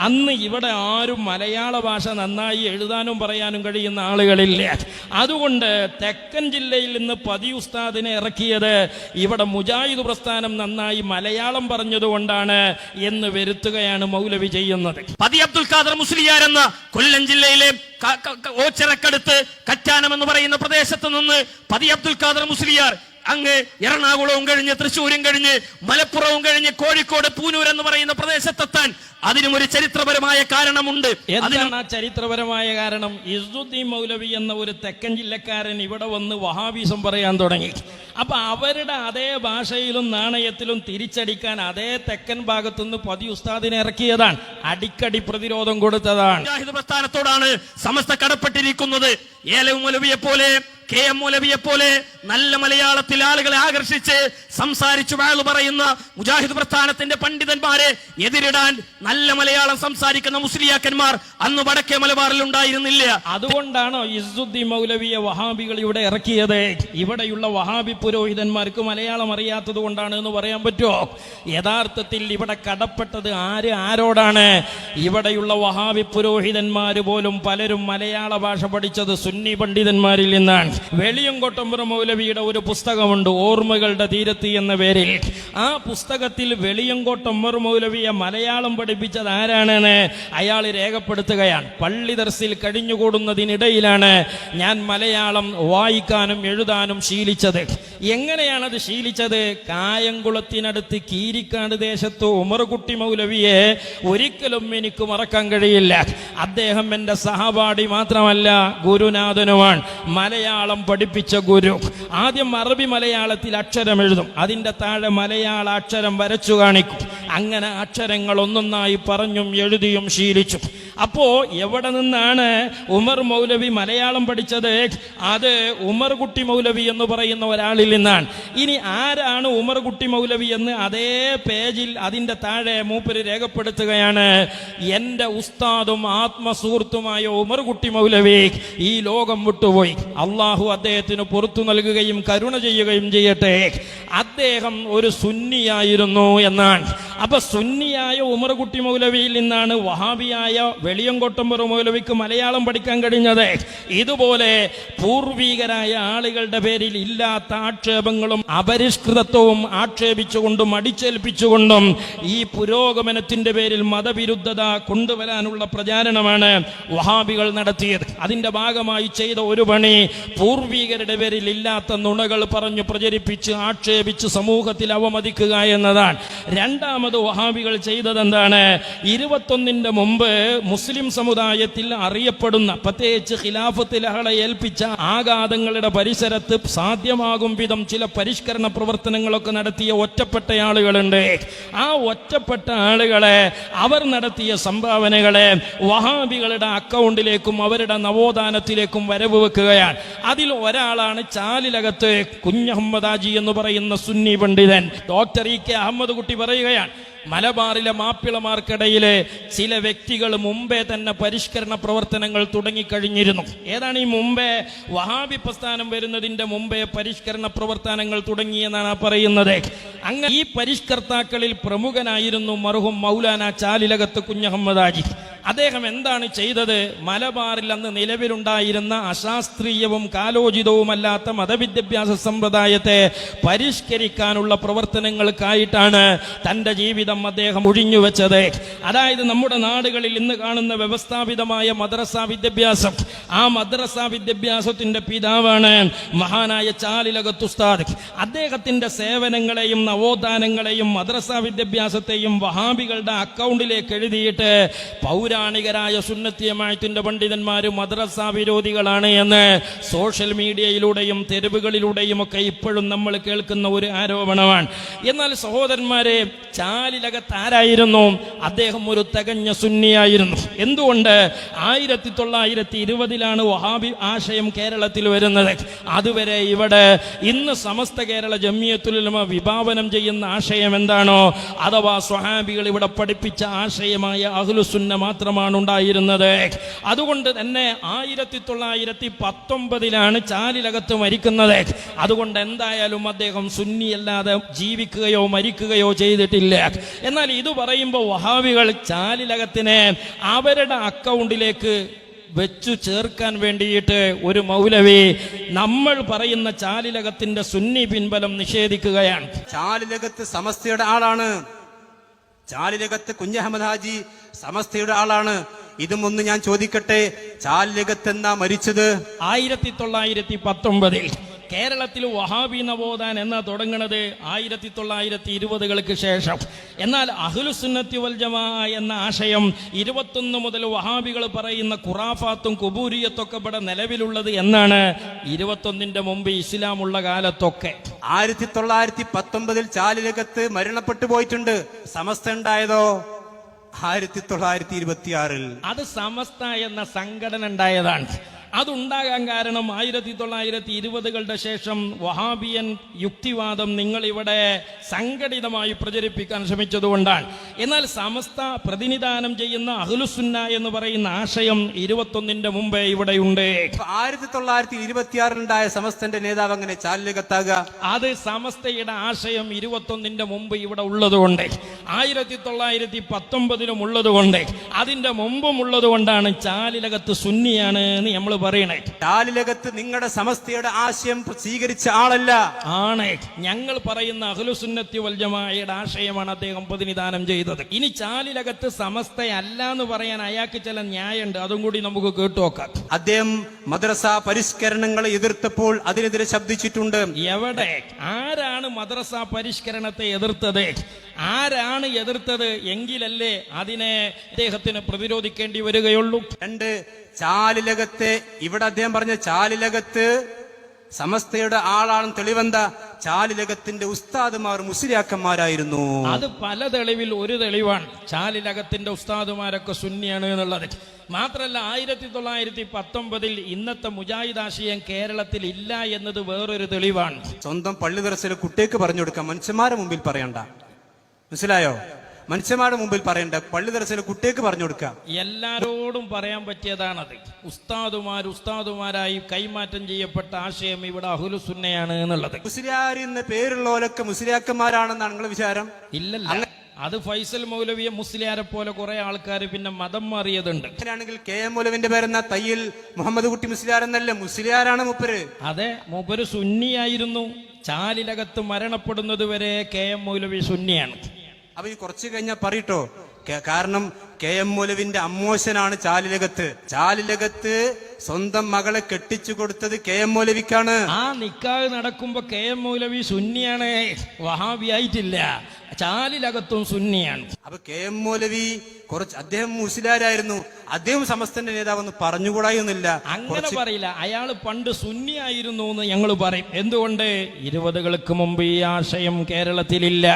അന്ന് ഇവിടെ ആരും മലയാള ഭാഷ നന്നായി എഴുതാനും പറയാനും കഴിയുന്ന ആളുകളില്ല. അതുകൊണ്ട് തെക്കൻ ജില്ലയിൽ നിന്ന് പതി ഉസ്താദിനെ ഇറക്കിയത് ഇവിടെ മുജാഹിദ് പ്രസ്ഥാനം നന്നായി മലയാളം പറഞ്ഞതുകൊണ്ടാണ് എന്ന് വരുത്തുകയാണ് മൗലവി ചെയ്യുന്നത്. പതി അബ്ദുൽ ഖാദർ മുസ്ലിയാർ എന്ന കൊല്ലം ജില്ലയിലെ ഓച്ചിറക്കടുത്ത് കറ്റാനം എന്ന് പറയുന്ന പ്രദേശത്ത് നിന്ന് പതി അബ്ദുൽ ഖാദർ മുസ്ലിയാർ അങ്ങ് എറണാകുളവും കഴിഞ്ഞ് തൃശ്ശൂരും കഴിഞ്ഞ് മലപ്പുറവും കഴിഞ്ഞ് കോഴിക്കോട് പൂനൂർ എന്ന് പറയുന്ന പ്രദേശത്തെത്താൻ അതിനും ഒരു ചരിത്രപരമായ കാരണമുണ്ട്. എന്താണ് ആ ചരിത്രപരമായ കാരണം? ഇസുദ്ദീൻ മൗലവി എന്ന ഒരു തെക്കൻ ജില്ലക്കാരൻ ഇവിടെ വന്ന് വഹാബിസം പറയാൻ തുടങ്ങി. അപ്പൊ അവരുടെ അതേ ഭാഷയിലും നാണയത്തിലും തിരിച്ചടിക്കാൻ അതേ തെക്കൻ ഭാഗത്തുനിന്ന് പതി ഉസ്താദിനെ ഇറക്കിയതാണ്, അടിക്കടി പ്രതിരോധം കൊടുത്തതാണ്. മുജാഹിദ് പ്രസ്ഥാനത്തോടാണ് സമസ്ത കടപ്പെട്ടിരിക്കുന്നത്. ഏലവ് മൗലവിയെ പോലെ KM മൗലവിയെ പോലെ നല്ല മലയാളത്തിൽ ആളുകളെ ആകർഷിച്ച് സംസാരിച്ചു വാഴ് പറയുന്ന മുജാഹിദ് പ്രസ്ഥാനത്തിന്റെ പണ്ഡിതന്മാരെ എതിരിടാൻ നല്ല മലയാളം സംസാരിക്കുന്ന മുസ്ലിയാക്കന്മാർ അന്ന് വടക്കേ മലബാറിൽ ഉണ്ടായിരുന്നില്ല. അതുകൊണ്ടാണോ ഇസുദ്ദീൻ മൗലവിയെ വഹാബികൾ ഇവിടെ ഇറക്കിയത്? ഇവിടെയുള്ള വഹാബി പുരോഹിതന്മാർക്ക് മലയാളം അറിയാത്തത് കൊണ്ടാണ് എന്ന് പറയാൻ പറ്റുമോ? യഥാർത്ഥത്തിൽ ഇവിടെ കടപ്പെട്ടത് ആരോടാണ്? ഇവിടെയുള്ള വഹാബി പുരോഹിതന്മാര് പോലും പലരും മലയാള ഭാഷ പഠിച്ചത് സുന്നി പണ്ഡിതന്മാരിൽ നിന്നാണ്. വെളിയങ്കോട്ടമ്പുറ മൗലവിയുടെ ഒരു പുസ്തകമുണ്ട്, ഓർമ്മകളുടെ തീരത്ത് എന്ന പേരിൽ. ആ പുസ്തകത്തിൽ വെളിയങ്കോട്ടമ്പുറ മൗലവിയെ മലയാളം പഠിപ്പിച്ചത് ആരാണെന്ന് അയാൾ രേഖപ്പെടുത്തുകയാണ്. പള്ളി ദർസിൽ കഴിഞ്ഞുകൂടുന്നതിനിടയിലാണ് ഞാൻ മലയാളം വായിക്കാനും എഴുതാനും ശീലിച്ചത്. എങ്ങനെയാണത് ശീലിച്ചത്? കായംകുളത്തിനടുത്ത് കീരിക്കാട് ദേശത്ത് ഉമർകുട്ടി മൗലവിയെ ഒരിക്കലും എനിക്ക് മറക്കാൻ കഴിയില്ല. അദ്ദേഹം എന്റെ സഹപാഠി മാത്രമല്ല ഗുരുനാഥനുമാണ്. മലയാളം മലയാളം പഠിപ്പിച്ച ഗുരു ആദ്യം അറബി മലയാളത്തിൽ അക്ഷരം എഴുതും, അതിന്റെ താഴെ മലയാള അക്ഷരം വരച്ചു കാണിക്കും. അങ്ങനെ അക്ഷരങ്ങൾ ഒന്നൊന്നായി പറഞ്ഞും എഴുതിയും ശീലിച്ചു. അപ്പോ എവിടെ നിന്നാണ് ഉമർ മൗലവി മലയാളം പഠിച്ചത്? അത് ഉമർ കുട്ടി മൗലവി എന്ന് പറയുന്ന ഒരാളിൽ നിന്നാണ്. ഇനി ആരാണ് ഉമർ കുട്ടി മൗലവി എന്ന് അതേ പേജിൽ അതിന്റെ താഴെ മൂപ്പര് രേഖപ്പെടുത്തുകയാണ്. എന്റെ ഉസ്താദും ആത്മസുഹൃത്തുമായ ഉമർ കുട്ടി മൗലവി ഈ ലോകം വിട്ടുപോയി. അള്ളാഹു അദ്ദേഹത്തിന് പുറത്തു നൽകുകയും കരുണ ചെയ്യുകയും ചെയ്യട്ടെ. അദ്ദേഹം ഒരു സുന്നിയായിരുന്നു എന്നാണ്. അപ്പൊ സുന്നിയായ ഉമർ കുട്ടി മൗലവിയിൽ നിന്നാണ് വഹാബിയായ വെളിയങ്കോട്ടമ്പർ മൗലവിക്ക് മലയാളം പഠിക്കാൻ കഴിഞ്ഞത്. ഇതുപോലെ പൂർവീകരായ ആളുകളുടെ പേരിൽ ഇല്ലാത്ത ആക്ഷേപങ്ങളും അപരിഷ്കൃതത്വവും ആക്ഷേപിച്ചുകൊണ്ടും അടിച്ചേൽപ്പിച്ചുകൊണ്ടും ഈ പുരോഗമനത്തിന്റെ പേരിൽ മതവിരുദ്ധത കൊണ്ടുവരാനുള്ള പ്രചാരണമാണ് വഹാബികൾ നടത്തിയത്. അതിന്റെ ഭാഗമായി ചെയ്ത ഒരു പണി പൂർവീകരുടെ പേരിൽ ഇല്ലാത്ത നുണകൾ പറഞ്ഞു പ്രചരിപ്പിച്ച് ആക്ഷേപിച്ച് സമൂഹത്തിൽ അവമതിക്കുക എന്നതാണ്. രണ്ടാമത് വഹാബികൾ ചെയ്തതെന്താണ്? 21 മുമ്പ് മുസ്ലിം സമുദായത്തിൽ അറിയപ്പെടുന്ന, പ്രത്യേകിച്ച് ഖിലാഫത്ത് ലഹള ഏൽപ്പിച്ച ആഘാതങ്ങളുടെ പരിസരത്ത് സാധ്യമാകും വിധം ചില പരിഷ്കരണ പ്രവർത്തനങ്ങളൊക്കെ നടത്തിയ ഒറ്റപ്പെട്ട ആളുകളുണ്ട്. ആ ഒറ്റപ്പെട്ട ആളുകളെ, അവർ നടത്തിയ സംഭാവനകളെ വഹാബികളുടെ അക്കൗണ്ടിലേക്കും അവരുടെ നവോത്ഥാനത്തിലേക്കും വരവ് വെക്കുകയാണ്. അതിൽ ഒരാളാണ് ചാലിലകത്ത് കുഞ്ഞഹമ്മദ് ഹാജി എന്ന് പറയുന്ന സുന്നി പണ്ഡിതൻ. ഡോക്ടർ ഇ കെ അഹമ്മദ് കുട്ടി പറയുകയാണ്, മലബാറിലെ മാപ്പിളമാർക്കിടയിലെ ചില വ്യക്തികൾ മുമ്പേ തന്നെ പരിഷ്കരണ പ്രവർത്തനങ്ങൾ തുടങ്ങിക്കഴിഞ്ഞിരുന്നു. ഏതാണ് ഈ മുമ്പേ? വഹാബി പ്രസ്ഥാനം വരുന്നതിന്റെ മുമ്പേ പരിഷ്കരണ പ്രവർത്തനങ്ങൾ തുടങ്ങിയെന്നാണ് പറയുന്നത്. അങ്ങനെ ഈ പരിഷ്കർത്താക്കളിൽ പ്രമുഖനായിരുന്നു മർഹൂം മൗലാന ചാലിലകത്ത് കുഞ്ഞഹമ്മദ് ഹാജി. അദ്ദേഹം എന്താണ് ചെയ്തത്? മലബാറിൽ അന്ന് നിലവിലുണ്ടായിരുന്ന അശാസ്ത്രീയവും കാലോചിതവുമല്ലാത്ത മതവിദ്യാഭ്യാസ സമ്പ്രദായത്തെ പരിഷ്കരിക്കാനുള്ള പ്രവർത്തനങ്ങൾക്കായിട്ടാണ് തന്റെ ജീവിതം അദ്ദേഹം ഒഴിഞ്ഞുവെച്ചത്. അതായത് നമ്മുടെ നാടുകളിൽ ഇന്ന് കാണുന്ന വ്യവസ്ഥാപിതമായ മദ്രസ വിദ്യാഭ്യാസം, ആ മദ്രസ വിദ്യാഭ്യാസത്തിന്റെ പിതാവാണ് മഹാനായ ചാലിലകത്ത് ഉസ്താദ്. അദ്ദേഹത്തിന്റെ സേവനങ്ങളെയും നവോത്ഥാനങ്ങളെയും മദ്രസ വിദ്യാഭ്യാസത്തെയും വഹാബികളുടെ അക്കൗണ്ടിലേക്ക് എഴുതിയിട്ട് പൗരാണികരായ സുന്നത്തി ജമാഅത്തിന്റെ പണ്ഡിതന്മാര് മദ്രസ വിരോധികളാണ് എന്ന് സോഷ്യൽ മീഡിയയിലൂടെയും തെരുവുകളിലൂടെയും ഒക്കെ ഇപ്പോഴും നമ്മൾ കേൾക്കുന്ന ഒരു ആരോപണമാണ്. എന്നാൽ സഹോദരന്മാരെ, ചാലിലകത്ത് ആരായിരുന്നു? അദ്ദേഹം ഒരു തികഞ്ഞ സുന്നിയായിരുന്നു. എന്തുകൊണ്ട്? 1920 വഹാബി ആശയം കേരളത്തിൽ വരുന്നത്. അതുവരെ ഇവിടെ ഇന്ന് സമസ്ത കേരള ജമിയത്തുൽ ഉലമ വിഭാവനം ചെയ്യുന്ന ആശയം എന്താണോ, അഥവാ സ്വഹാബികൾ ഇവിടെ പഠിപ്പിച്ച ആശയമായ അഹ്ലുസുന്ന മാത്രമാണ് ഉണ്ടായിരുന്നത്. അതുകൊണ്ട് തന്നെ 1919 ചാലിലകത്ത് മരിക്കുന്നത്. അതുകൊണ്ട് എന്തായാലും അദ്ദേഹം സുന്നിയല്ലാതെ ജീവിക്കുകയോ മരിക്കുകയോ ചെയ്തിട്ടില്ല. എന്നാൽ ഇത് പറയുമ്പോൾ വഹാബികൾ ചാലിലകത്തിനെ അവരുടെ അക്കൗണ്ടിലേക്ക് വെച്ചു ചേർക്കാൻ വേണ്ടിയിട്ട് ഒരു മൗലവി നമ്മൾ പറയുന്ന ചാലിലകത്തിന്റെ സുന്നി പിൻബലം നിഷേധിക്കുകയാണ്. ചാലിലകത്ത് സമസ്തയുടെ ആളാണ്. ചാലിലകത്ത് കുഞ്ഞഹമ്മദ് ഹാജി സമസ്തയുടെ ആളാണ്. ഇതും ഒന്ന് ഞാൻ ചോദിക്കട്ടെ, ചാലിലകത്ത് എന്നാ മരിച്ചത്? 1919. കേരളത്തിൽ വഹാബി നവോത്ഥാൻ എന്നാ തുടങ്ങുന്നത് 1920 ശേഷം. എന്നാൽ അഹ്ലുസുന്നത്തി വൽ ജമാഅ എന്ന ആശയം 21 മുതൽ വഹാബികൾ പറയുന്ന ഖുറാഫാത്തും കുബൂരിയത്തൊക്കെ ഇവിടെ നിലവിലുള്ളത് എന്നാണ് 21 മുമ്പ് ഇസ്ലാമുള്ള കാലത്തൊക്കെ. 1919 ചാലിലകത്ത് മരണപ്പെട്ടു പോയിട്ടുണ്ട്. സമസ്ത ഉണ്ടായതോ 1926. അത് സമസ്ത എന്ന സംഘടന ഉണ്ടായതാണ്. അതുണ്ടാകാൻ കാരണം 1920 ശേഷം വഹാബിയൻ യുക്തിവാദം നിങ്ങൾ ഇവിടെ സംഘടിതമായി പ്രചരിപ്പിക്കാൻ ശ്രമിച്ചതുകൊണ്ടാണ്. എന്നാൽ സമസ്ത പ്രതിനിധാനം ചെയ്യുന്ന അഹ്ലുസുന്ന എന്ന് പറയുന്ന ആശയം 21 മുമ്പേ ഇവിടെയുണ്ട്. 1926 ഉണ്ടായ സമസ്തന്റെ നേതാവ് അങ്ങനെ ചാലിലകത്താകുക? അത് സമസ്തയുടെ ആശയം 21 മുമ്പ് ഇവിടെ ഉള്ളതുകൊണ്ട്, 1919 ഉള്ളതുകൊണ്ട്, അതിന്റെ മുമ്പും ഉള്ളതുകൊണ്ടാണ് ചാലിലകത്ത് സുന്നിയാണ് എന്ന് നമ്മൾ പറയണേ. ചാലിലകത്ത് നിങ്ങളുടെ സമസ്തയുടെ ആശയം സ്വീകരിച്ച ആളല്ല ആണ്. ഞങ്ങൾ പറയുന്ന അഹ്ലുസുന്നത്തി വൽ ജമാഅയുടെ ആശയമാണ് അദ്ദേഹം പ്രതിനിധാനം ചെയ്തത്. ഇനി ചാലിലകത്ത് സമസ്തയല്ല എന്ന് പറയാൻ അയാൾക്ക് ചില ന്യായമുണ്ട്, അതും കൂടി നമുക്ക് കേട്ടുനോക്കാം. അദ്ദേഹം മദ്രസ പരിഷ്കരണങ്ങളെ എതിർത്തപ്പോൾ അതിനെതിരെ ശബ്ദിച്ചിട്ടുണ്ട്. എവിടെ? ആരാണ് മദ്രസ പരിഷ്കരണത്തെ എതിർത്തത്? ആരാണ് എതിർത്തത്? എങ്കിലല്ലേ അതിനെ അദ്ദേഹത്തിന് പ്രതിരോധിക്കേണ്ടി വരികയുള്ളൂ. രണ്ട്, ചാലിലകത്തെ ഇവിടെ അദ്ദേഹം പറഞ്ഞ ചാലിലകത്ത് സമസ്തയുടെ ആളാണെന്ന് തെളിവെന്താ? ചാലിലകത്തിന്റെ ഉസ്താദുമാർ മുസ്ലിയാക്കന്മാരായിരുന്നു. അത് പല തെളിവിൽ ഒരു തെളിവാണ്. ചാലിലകത്തിന്റെ ഉസ്താദുമാരൊക്കെ സുന്നിയാണ് എന്നുള്ളത്. മാത്രല്ല 1919 ഇന്നത്തെ മുജാഹിദ് ആശയം കേരളത്തിൽ ഇല്ല എന്നത് വേറൊരു തെളിവാണ്. സ്വന്തം പള്ളി ദർസിലെ കുട്ടിക്ക് പറഞ്ഞു കൊടുക്കാം, മനുഷ്യന്മാരുടെ മുമ്പിൽ പറയണ്ട. മനസ്സിലായോ? മനുഷ്യന്മാരുടെ മുമ്പിൽ പറയണ്ട, പള്ളി ദർസിലെ കുട്ടിക്ക് പറഞ്ഞു കൊടുക്കാം. എല്ലാരോടും പറയാൻ പറ്റിയതാണത്. ഉസ്താദുമാരായി കൈമാറ്റം ചെയ്യപ്പെട്ട ആശയം ഇവിടെ അഹ്ലുസുന്നയാണ് എന്നുള്ളത്. മുസ്ലിയാർ എന്ന പേരുള്ളവരൊക്കെ മുസ്ലിയാക്കന്മാരാണെന്നാണ് നിങ്ങളുടെ വിചാരം? ഇല്ലല്ല, അത് ഫൈസൽ മൗലവിയെ മുസ്ലിയാരെ പോലെ കുറെ ആൾക്കാർ പിന്നെ മതം മാറിയതുണ്ട്. അങ്ങനെയാണെങ്കിൽ KM മൗലവിന്റെ പേരെന്നാ തയ്യിൽ മുഹമ്മദ് കുട്ടി മുസ്ലിയാർ എന്നല്ല, മുസ്ലിയാരാണ് മൂപ്പര്. അതെ, മൂപ്പര് സുന്നിയായിരുന്നു. ചാലിലകത്ത് മരണപ്പെടുന്നത് വരെ KM മൗലവി സുന്നിയാണ്. അപ്പൊ ഈ കുറച്ചു കഴിഞ്ഞാൽ പറയട്ടോ, കാരണം KM മൗലവിന്റെ അമ്മോശനാണ് ചാലിലകത്ത് സ്വന്തം മകളെ കെട്ടിച്ചു കൊടുത്തത് KM മൗലവിക്കാണ്. ആ നിക്കാഹ് നടക്കുമ്പോ KM മൗലവി സുന്നിയാണ്, വഹാബി ആയിട്ടില്ല. ചാലിലകത്തും സുന്നിയാണ്. അപ്പൊ KM മൗലവി അദ്ദേഹം മുസ്ലിയാരായിരുന്നു, അദ്ദേഹം സമസ്തന്റെ നേതാവെന്ന് പറഞ്ഞുകൂടായൊന്നുമില്ല. അങ്ങനെ പറയില്ല. അയാള് പണ്ട് സുന്നി ആയിരുന്നു എന്ന് ഞങ്ങൾ പറയും. എന്തുകൊണ്ട്? 20കൾക്ക് മുമ്പ് ഈ ആശയം കേരളത്തിലില്ല.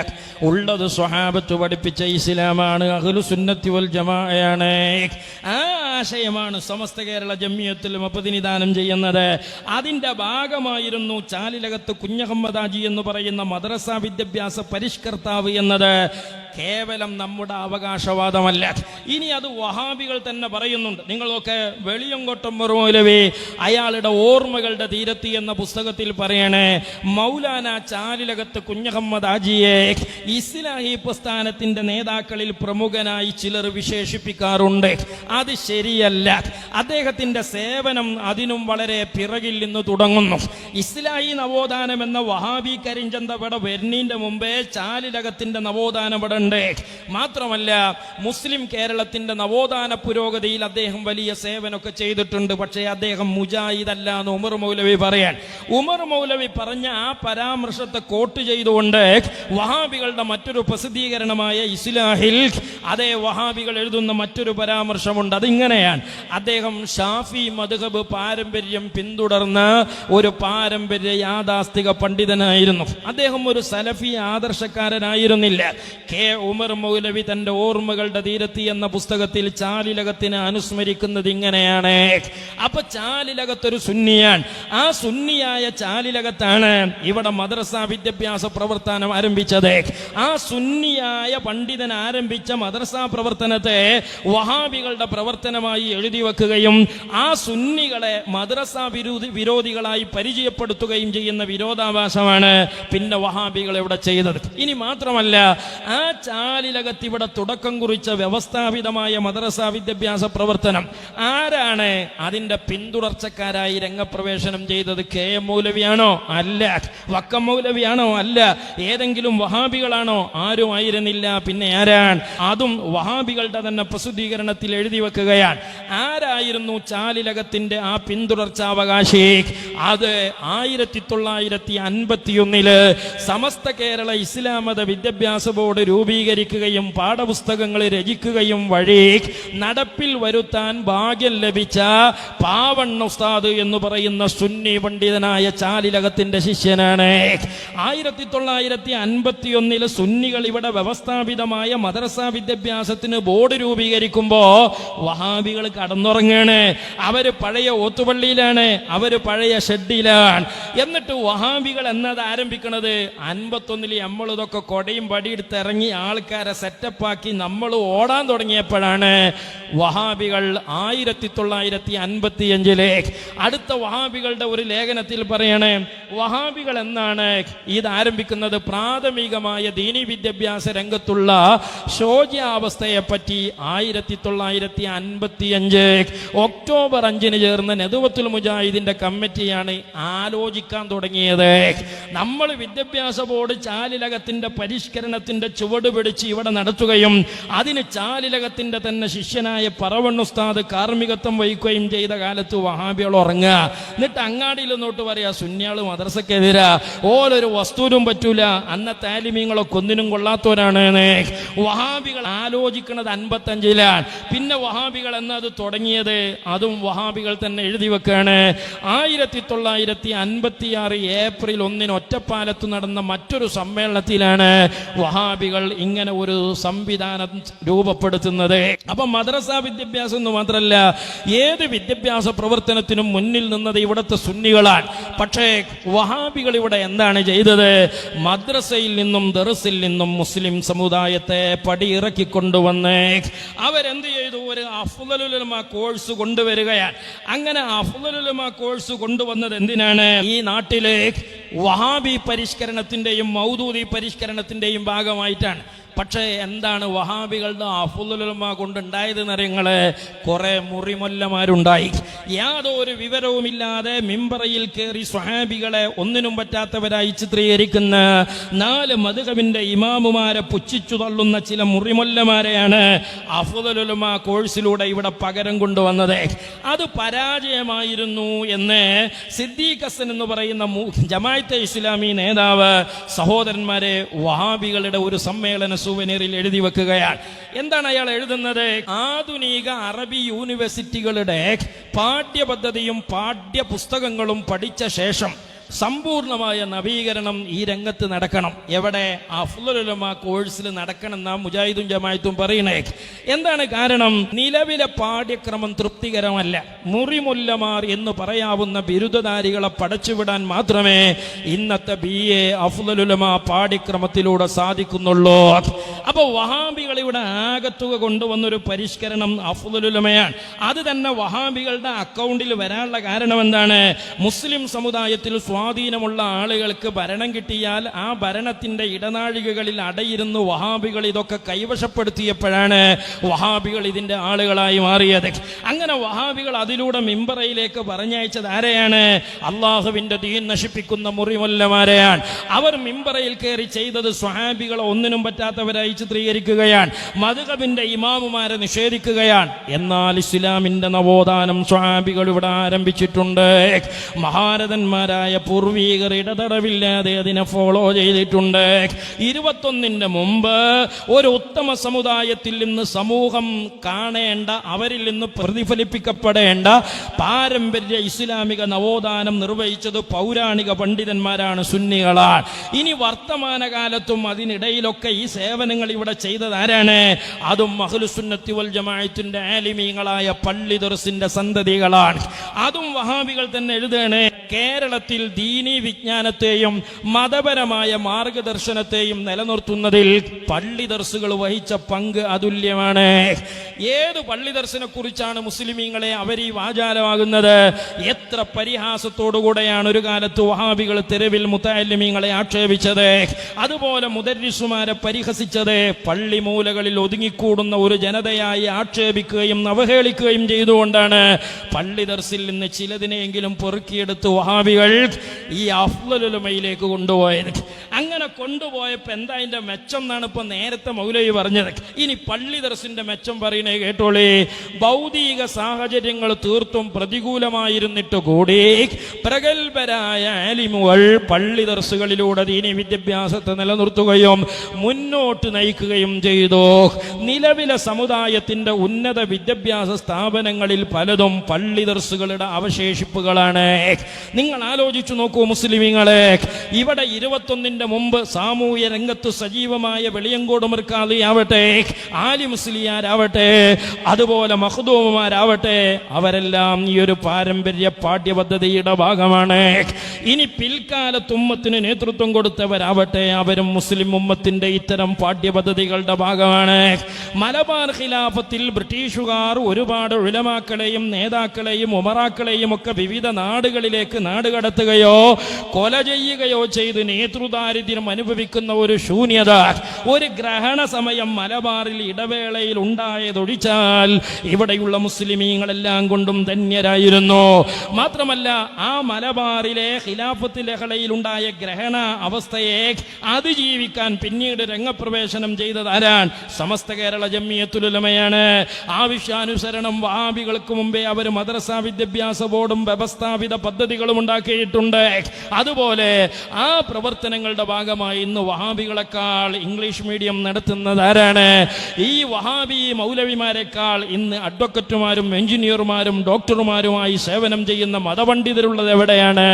ഉള്ളത് സ്വഹാബത്ത് പഠിപ്പിച്ച ഇസ്ലാമാണ്, അഹ്ലുസുന്നത്തി വൽ ജമാഅയാണ്. ആ ആശയമാണ് സമസ്ത കേരള ജമിയത്തുൽ പ്രതിനിധാനം ചെയ്യുന്നത്. അതിന്റെ ഭാഗമായിരുന്നു ചാലിലകത്ത് കുഞ്ഞഹമ്മദ് ഹാജി എന്ന് പറയുന്ന മദ്രസ വിദ്യാഭ്യാസ പരിഷ്കർത്താവ് എന്നത്. കേവലം നമ്മുടെ അവകാശവാദമല്ല. ഇനി അത് വഹാബികൾ തന്നെ പറയുന്നുണ്ട്. നിങ്ങളൊക്കെ വെളിയങ്കോട്ടം മൗലവി അയാളുടെ ഓർമ്മകളുടെ തീരത്തി എന്ന പുസ്തകത്തിൽ പറയണേ, മൗലാന ചാലിലകത്ത് കുഞ്ഞഹമ്മദ് ഹാജിയെ ഇസ്ലാഹി പ്രസ്ഥാനത്തിന്റെ നേതാക്കളിൽ പ്രമുഖനായി ചിലർ വിശേഷിപ്പിക്കാറുണ്ട്. അത് ശരിയല്ല. അദ്ദേഹത്തിന്റെ സേവനം അതിനും വളരെ പിറകിൽ നിന്ന് തുടങ്ങുന്നു. ഇസ്ലാഹി നവോത്ഥാനം എന്ന വഹാബി കരിഞ്ചന്തപട വരുന്നതിന്റെ മുമ്പേ ചാലിലകത്തിന്റെ നവോത്ഥാനപട ഉണ്ട്. മാത്രമല്ല മുസ്ലിം കേരളത്തിന്റെ നവോത്ഥാന പുരോഗതിയിൽ അദ്ദേഹം വലിയ സേവനമൊക്കെ ചെയ്തിട്ടുണ്ട്. പക്ഷേ അദ്ദേഹം മുജാഹിദ് അല്ല എന്ന് ഉമർ മൗലവി പറയാൻ. ഉമർ മൗലവി പറഞ്ഞ ആ പരാമർശത്തെ കോട്ട് ചെയ്തുകൊണ്ട് വഹാബികളുടെ മറ്റൊരു പ്രസിദ്ധീകരണമായ ഇസ്ലാഹിൽ അതേ വഹാബികൾ എഴുതുന്ന മറ്റൊരു പരാമർശമുണ്ട്. അതിങ്ങനെയാണ്: അദ്ദേഹം ഷാഫി മദ്ഹബ് പാരമ്പര്യം പിന്തുടർന്ന ഒരു പാരമ്പര്യ യാഥാസ്ഥിക പണ്ഡിതനായിരുന്നു. അദ്ദേഹം ഒരു സലഫി ആദർശക്കാരനായിരുന്നില്ല. ഉമർ മൗലവി തന്റെ ഓർമ്മകളുടെ തീരത്തി എന്ന പുസ്തകത്തിൽ ചാലിലകത്തിനെ അനുസ്മരിക്കുന്നത് ഇങ്ങനെയാണ്. അപ്പൊ ചാലിലകത്തൊരു സുന്നിയാണ്. ആ സുന്നിയായ ചാലിലകത്താണ് ഇവിടെ മദ്രസ വിദ്യാഭ്യാസ പ്രവർത്തനം ആരംഭിച്ചത്. ആ സുന്നിയായ പണ്ഡിതൻ ആരംഭിച്ച മദ്രസ പ്രവർത്തനത്തെ വഹാബികളുടെ പ്രവർത്തനമായി എഴുതി വെക്കുകയും ആ സുന്നികളെ മദ്രസ വിരോധികളായി പരിചയപ്പെടുത്തുകയും ചെയ്യുന്ന വിരോധാഭാസമാണ് പിന്നെ വഹാബികൾ ഇവിടെ ചെയ്തത്. ഇനി മാത്രമല്ല, ആ ചാലിലകത്ത് ഇവിടെ തുടക്കം കുറിച്ച വ്യവസ്ഥാപിതമായ മദ്രസ വിദ്യാഭ്യാസ പ്രവർത്തനം ആരാണ് അതിന്റെ പിന്തുടർച്ചക്കാരായി രംഗപ്രവേശനം ചെയ്തത്? KM മൗലവിയാണോ? അല്ല. വക്കം മൗലവിയാണോ? അല്ല. ഏതെങ്കിലും വഹാബികളാണോ? ആരും ആയിരുന്നില്ല. പിന്നെ ആരാണ്? അതും വഹാബികളുടെ തന്നെ പ്രസിദ്ധീകരണത്തിൽ എഴുതി വെക്കുകയാണ്. ആരായിരുന്നു ചാലിലകത്തിന്റെ ആ പിന്തുടർച്ചാവകാശി? അത് 1951 സമസ്ത കേരള ഇസ്ലാം മത വിദ്യാഭ്യാസ ബോർഡ് രൂപീകരിക്കുകയും പാഠപുസ്തകങ്ങൾ രചിക്കുകയും വഴി നടപ്പിൽ വരുത്താൻ ഭാഗ്യം ലഭിച്ച പാവണ്ണ ഉസ്താദ് എന്ന് പറയുന്ന സുന്നി പണ്ഡിതനായ ചാലിലകത്തിന്റെ ശിഷ്യനാണ്. 1951 സുന്നികൾ ഇവിടെ വ്യവസ്ഥാപിതമായ മദ്രസ വിദ്യാഭ്യാസത്തിന് ബോർഡ് രൂപീകരിക്കുമ്പോ വഹാബികൾ കടന്നുറങ്ങാണ്. അവര് പഴയ ഓത്തുപള്ളിയിലാണ്, അവര് പഴയ ഷെഡിലാണ്. എന്നിട്ട് വഹാബികൾ എന്നത് ആരംഭിക്കുന്നത് 51 നമ്മൾ ഇതൊക്കെ കൊടയും പടിയെടുത്ത് ഇറങ്ങി ആൾക്കാരെ സെറ്റപ്പാക്കി നമ്മൾ ഓടാൻ തുടങ്ങിയപ്പോഴാണ് വഹാബികൾ 1955 അടുത്ത വഹാബികളുടെ ഒരു ലേഖനത്തിൽ പറയണേ, വഹാബികൾ എന്നാണ് ഇത് ആരംഭിക്കുന്നത്. പ്രാഥമികമായ ദീനി വിദ്യാഭ്യാസ രംഗത്തുള്ള ശോച്യാവസ്ഥയെ പറ്റി 1955 ഒക്ടോബർ 5 ചേർന്ന നദുവത്തുൽ മുജാഹിദിന്റെ കമ്മിറ്റിയാണ് ആലോചിക്കാൻ തുടങ്ങിയത്. നമ്മൾ വിദ്യാഭ്യാസ ബോർഡ് ചാലിലകത്തിന്റെ പരിഷ്കരണത്തിന്റെ ചുവട് പിടിച്ച് ഇവിടെ നടത്തുകയും അതിന് ചാലിലകത്തിന്റെ തന്നെ ശിഷ്യനായ പറവണ്ണ ഉസ്താദ് കാർമ്മികത്വം വഹിക്കുകയും ചെയ്ത കാലത്ത് വഹാബികൾ ഉറങ്ങുക. എന്നിട്ട് അങ്ങാടിയിൽ നിന്നോട്ട് പറയാ സുന്നിയാള് മദ്രസക്കെതിരാ, ഓരൊരു വസ്തുവിനും പറ്റൂല, അന്നത്തെ ആലിമീങ്ങളൊക്കെ ഒന്നിനും കൊള്ളാത്തവരാണ്. വഹാബികൾ ആലോചിക്കുന്നത് 55 പിന്നെ വഹാബികൾ എന്നത് തുടങ്ങിയത് അതും വഹാബികൾ തന്നെ എഴുതി വെക്കാണ്. 1956 ഏപ്രിൽ 1 ഒറ്റപ്പാലത്ത് നടന്ന മറ്റൊരു സമ്മേളനത്തിലാണ് വഹാബികൾ ഇങ്ങനെ ഒരു സംവിധാനം രൂപപ്പെടുത്തുന്നത്. അപ്പൊ മദ്രസ വിദ്യാഭ്യാസം എന്ന് മാത്രമല്ല, ഏത് വിദ്യാഭ്യാസ പ്രവർത്തനത്തിനും മുന്നിൽ നിന്നത് ഇവിടുത്തെ സുന്നികളാണ്. പക്ഷേ വഹാബികൾ ഇവിടെ എന്താണ് ചെയ്തത്? മദ്രസയിൽ നിന്നും ദർസിൽ നിന്നും മുസ്ലിം സമുദായത്തെ പടിയിറക്കിക്കൊണ്ടുവന്ന് അവരെന്ത് ചെയ്തു? ഒരു അഫ്ളലുൽ ഉലമ കോഴ്സ് കൊണ്ടുവരികയാണ്. അങ്ങനെ അഫ്ളലുൽ ഉലമ കോഴ്സ് കൊണ്ടുവന്നത് എന്തിനാണ്? ഈ നാട്ടിലെ വഹാബി പരിഷ്കരണത്തിന്റെയും മൗദൂദി പരിഷ്കരണത്തിന്റെയും ഭാഗമായിട്ടാണ്. പക്ഷേ എന്താണ് വഹാബികളുടെ അഫ്ളലുൽ ഉലമ കൊണ്ടുണ്ടായത് എന്നറിയങ്ങള്? കുറെ മുറിമൊല്ലമാരുണ്ടായി. യാതൊരു വിവരവുമില്ലാതെ മിമ്പറയിൽ കയറി സ്വഹാബികളെ ഒന്നിനും പറ്റാത്തവരായി ചിത്രീകരിക്കുന്ന 4 മദ്ഹബിന്റെ ഇമാമുമാരെ പുച്ഛിച്ചു തള്ളുന്ന ചില മുറിമൊല്ലമാരെയാണ് അഫ്ളലുൽ ഉലമ കോഴ്സിലൂടെ ഇവിടെ പകരം കൊണ്ടുവന്നത്. അത് പരാജയമായിരുന്നു എന്ന് സിദ്ദീഖ് ഹസൻ എന്ന് പറയുന്ന ജമാഅത്തെ ഇസ്ലാമി നേതാവ് സഹോദരന്മാരെ വഹാബികളുടെ ഒരു സമ്മേളന സുവനീറിൽ എഴുതി വെക്കുകയാണ്. എന്താണ് അയാൾ എഴുതുന്നത്? ആധുനിക അറബി യൂണിവേഴ്സിറ്റികളുടെ പാഠ്യപദ്ധതിയും പാഠ്യപുസ്തകങ്ങളും പഠിച്ച ശേഷം സമ്പൂർണമായ നവീകരണം ഈ രംഗത്ത് നടക്കണം. എവിടെ? അഫ്ളലുൽ ഉലമ കോഴ്സിൽ നടക്കണം എന്നാ മുജാഹിദും ജമാഅത്തും പറയണേ. എന്താണ് കാരണം? നിലവിലെ പാഠ്യക്രമം തൃപ്തികരമല്ല. മുറിമുല്ലമാർ എന്ന് പറയാവുന്ന ബിരുദധാരികളെ പടച്ചുവിടാൻ മാത്രമേ ഇന്നത്തെ BA അഫ്ളലുൽ ഉലമ പാഠ്യക്രമത്തിലൂടെ സാധിക്കുന്നുള്ളൂ. അപ്പൊ വഹാബികൾ ഇവിടെ ആകത്തുക കൊണ്ടുവന്നൊരു പരിഷ്കരണം അഫ്ളലുൽ ഉലമയാണ്. അത് തന്നെ വഹാബികളുടെ അക്കൗണ്ടിൽ വരാനുള്ള കാരണം എന്താണ്? മുസ്ലിം സമുദായത്തിൽ സ്വാധീനമുള്ള ആളുകൾക്ക് ഭരണം കിട്ടിയാൽ ആ ഭരണത്തിന്റെ ഇടനാഴികകളിൽ അടയിരുന്ന് വഹാബികൾ ഇതൊക്കെ കൈവശപ്പെടുത്തിയപ്പോഴാണ് വഹാബികൾ ഇതിന്റെ ആളുകളായി മാറിയത്. അങ്ങനെ വഹാബികൾ അതിലൂടെ മിമ്പറയിലേക്ക് പറഞ്ഞയച്ചത് ആരെയാണ്? അള്ളാഹുവിന്റെ ദീൻ നശിപ്പിക്കുന്ന മുറിമൊല്ലമാരെയാണ്. അവർ മിമ്പറയിൽ കയറി ചെയ്തത് സ്വഹാബികളെ ഒന്നിനും പറ്റാത്തവരായി ചിത്രീകരിക്കുകയാണ്. മദ്ഹബിന്റെ ഇമാമുമാരെ നിഷേധിക്കുകയാണ്. എന്നാൽ ഇസ്ലാമിന്റെ നവോത്ഥാനം സ്വഹാബികൾ ഇവിടെ ആരംഭിച്ചിട്ടുണ്ട്. മഹാരഥന്മാരായ പൂർവീകർ ഇടതടവില്ലാതെ അതിനെ ഫോളോ ചെയ്തിട്ടുണ്ട്. 21 മുമ്പ് ഒരു ഉത്തമ സമുദായത്തിൽ നിന്ന് സമൂഹം കാണേണ്ട, അവരിൽ നിന്ന് പ്രതിഫലിപ്പിക്കപ്പെടേണ്ട പാരമ്പര്യ ഇസ്ലാമിക നവോത്ഥാനം നിർവഹിച്ചത് പൗരാണിക പണ്ഡിതന്മാരാണ്, സുന്നികളാണ്. ഇനി വർത്തമാനകാലത്തും അതിനിടയിലൊക്കെ ഈ സേവനങ്ങൾ ഇവിടെ ചെയ്തത് ആരാണ്? അതും അഹ്ലുസുന്നത്തി വൽ ജമാഅത്തിന്റെ ആലിമീങ്ങളായ പള്ളി ദർസിന്റെ സന്തതികളാണ്. അതും വഹാബികൾ തന്നെ എഴുതാണ്. കേരളത്തിൽ ദീനി വിജ്ഞാനത്തെയും മതപരമായ മാർഗദർശനത്തെയും നിലനിർത്തുന്നതിൽ പള്ളി ദർസുകൾ വഹിച്ച പങ്ക് അതുല്യമാണ്. ഏത് പള്ളി ദർശനെ കുറിച്ചാണ് മുസ്ലിമീങ്ങളെ അവർ ഈ വാചാലമാകുന്നത്? എത്ര പരിഹാസത്തോടുകൂടെയാണ് ഒരു കാലത്ത് വഹാബികൾ തെരുവിൽ മുതഅല്ലിമീങ്ങളെ ആക്ഷേപിച്ചത്, അതുപോലെ മുദർരിസുമാരെ പരിഹസിച്ചത്. പള്ളി മൂലകളിൽ ഒതുങ്ങിക്കൂടുന്ന ഒരു ജനതയായി ആക്ഷേപിക്കുകയും അവഹേളിക്കുകയും ചെയ്തുകൊണ്ടാണ് പള്ളി ദർസിൽ നിന്ന് ചിലതിനെങ്കിലും പെറുക്കിയെടുത്ത് വഹാബികൾ ഈ അഫ്ളലുൽ ഉലമയിലേക്ക് കൊണ്ടുപോയത്. അങ്ങനെ കൊണ്ടുപോയപ്പോ എന്താ അതിന്റെ മെച്ചം എന്നാണ് ഇപ്പൊ നേരത്തെ മൗലവി പറഞ്ഞത്. ഇനി പള്ളി ദർസിന്റെ മെച്ചം പറയുന്നേ കേട്ടോളേ. ഭൗതിക സാഹചര്യങ്ങൾ തീർത്തും പ്രതികൂലമായിരുന്നിട്ട് കൂടി പ്രഗത്ഭരായ ആലിമുകൾ പള്ളി ദർസുകളിലൂടെ ദീനി വിദ്യാഭ്യാസത്തെ നിലനിർത്തുകയും മുന്നോട്ട് നയിക്കുകയും ചെയ്തു. നിലവിലെ സമുദായത്തിന്റെ ഉന്നത വിദ്യാഭ്യാസ സ്ഥാപനങ്ങളിൽ പലതും പള്ളി ദർസുകളുടെ അവശേഷിപ്പുകളാണ്. നിങ്ങൾ ആലോചിച്ചു നോക്കൂ മുസ്ലിമീങ്ങളെ. ഇവിടെ 21 മുമ്പ് സാമൂഹ്യ രംഗത്ത് സജീവമായ വെളിയങ്കോട് മർക്കാദി ആവട്ടെ, ആലി മുസ്ലിയാരാവട്ടെ, അതുപോലെ മഖ്ദൂമുമാരാവട്ടെ, അവരെല്ലാം ഈ ഒരു പാരമ്പര്യ പാഠ്യപദ്ധതിയുടെ ഭാഗമാണ്. ഇനി പിൽക്കാലത്ത് ഉമ്മത്തിന് നേതൃത്വം കൊടുത്തവരാവട്ടെ, അവരും മുസ്ലിം ഉമ്മത്തിന്റെ ഇത്തരം പാഠ്യപദ്ധതികളുടെ ഭാഗമാണ്. മലബാർ ഖിലാഫത്തിൽ ബ്രിട്ടീഷുകാർ ഒരുപാട് ഉലമാക്കളെയും നേതാക്കളെയും ഉമറാക്കളെയും ഒക്കെ വിവിധ നാടുകളിലേക്ക് നാടുകടത്തുകയോ കൊല ചെയ്യുകയോ ചെയ്ത് നേതൃദാരിദ്ര്യം അനുഭവിക്കുന്ന ഒരു ശൂന്യത, ഒരു ഗ്രഹണ സമയം മലബാറിൽ ഇടവേളയിൽ ഉണ്ടായതൊഴിച്ചാൽ ഇവിടെയുള്ള മുസ്ലിമീങ്ങളെല്ലാം കൊണ്ടും ധന്യരായിരുന്നു. മാത്രമല്ല ആ മലബാറിലെ ഖിലാഫത്ത് ലഹളയിൽ ഉണ്ടായ ഗ്രഹണ അവസ്ഥയെ അതിജീവിക്കാൻ പിന്നീട് രംഗപ്രവേശനം ചെയ്തത് ആരാണ്? സമസ്ത കേരള ജംഇയ്യത്തുൽ ഉലമയാണ്. ആവശ്യാനുസരണം വഹാബികൾക്ക് മുമ്പേ അവർ മദ്രസ വിദ്യാഭ്യാസ ബോർഡും വ്യവസ്ഥാപിത പദ്ധതികളും ഉണ്ടാക്കിയിട്ടുണ്ട്. നടത്തുന്നുണ്ട്. അതുപോലെ ആ പ്രവർത്തനങ്ങളുടെ ഭാഗമായി ഇന്ന് വഹാബികളെക്കാൾ ഇംഗ്ലീഷ് മീഡിയം നടത്തുന്നത് ആരാണ്? ഈ വഹാബി മൗലവിമാരെക്കാൾ ഇന്ന് അഡ്വക്കറ്റുമാരും എഞ്ചിനീയർമാരും ഡോക്ടർമാരുമായി സേവനം ചെയ്യുന്ന മതപണ്ഡിതരുള്ളത് എവിടെയാണ്?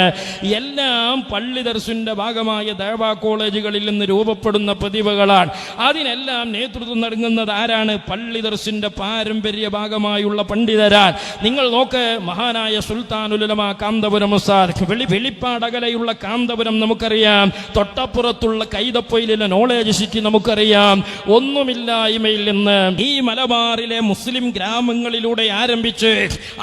എല്ലാം പള്ളി ദർസിന്റെ ഭാഗമായ ദഅവ കോളേജുകളിൽ നിന്ന് രൂപപ്പെടുന്ന പ്രതിഭകളാണ്. അതിനെല്ലാം നേതൃത്വം നൽകുന്നത് ആരാണ്? പള്ളി ദർസിന്റെ പാരമ്പര്യ ഭാഗമായുള്ള പണ്ഡിതരാൻ. നിങ്ങൾ നോക്ക്, മഹാനായ സുൽത്താനുൽ ഉലമ കാന്തപുരം ഉസ്താദ്, വെളിപ്പാടകലെയുള്ള കാന്തപുരം നമുക്കറിയാം, തൊട്ടപ്പുറത്തുള്ള കൈതപ്പൊയിലെ നോളേജ് സിറ്റി നമുക്കറിയാം. ഒന്നുമില്ലായ്മയിൽ നിന്ന് ഈ മലബാറിലെ മുസ്ലിം ഗ്രാമങ്ങളിലൂടെ ആരംഭിച്ച്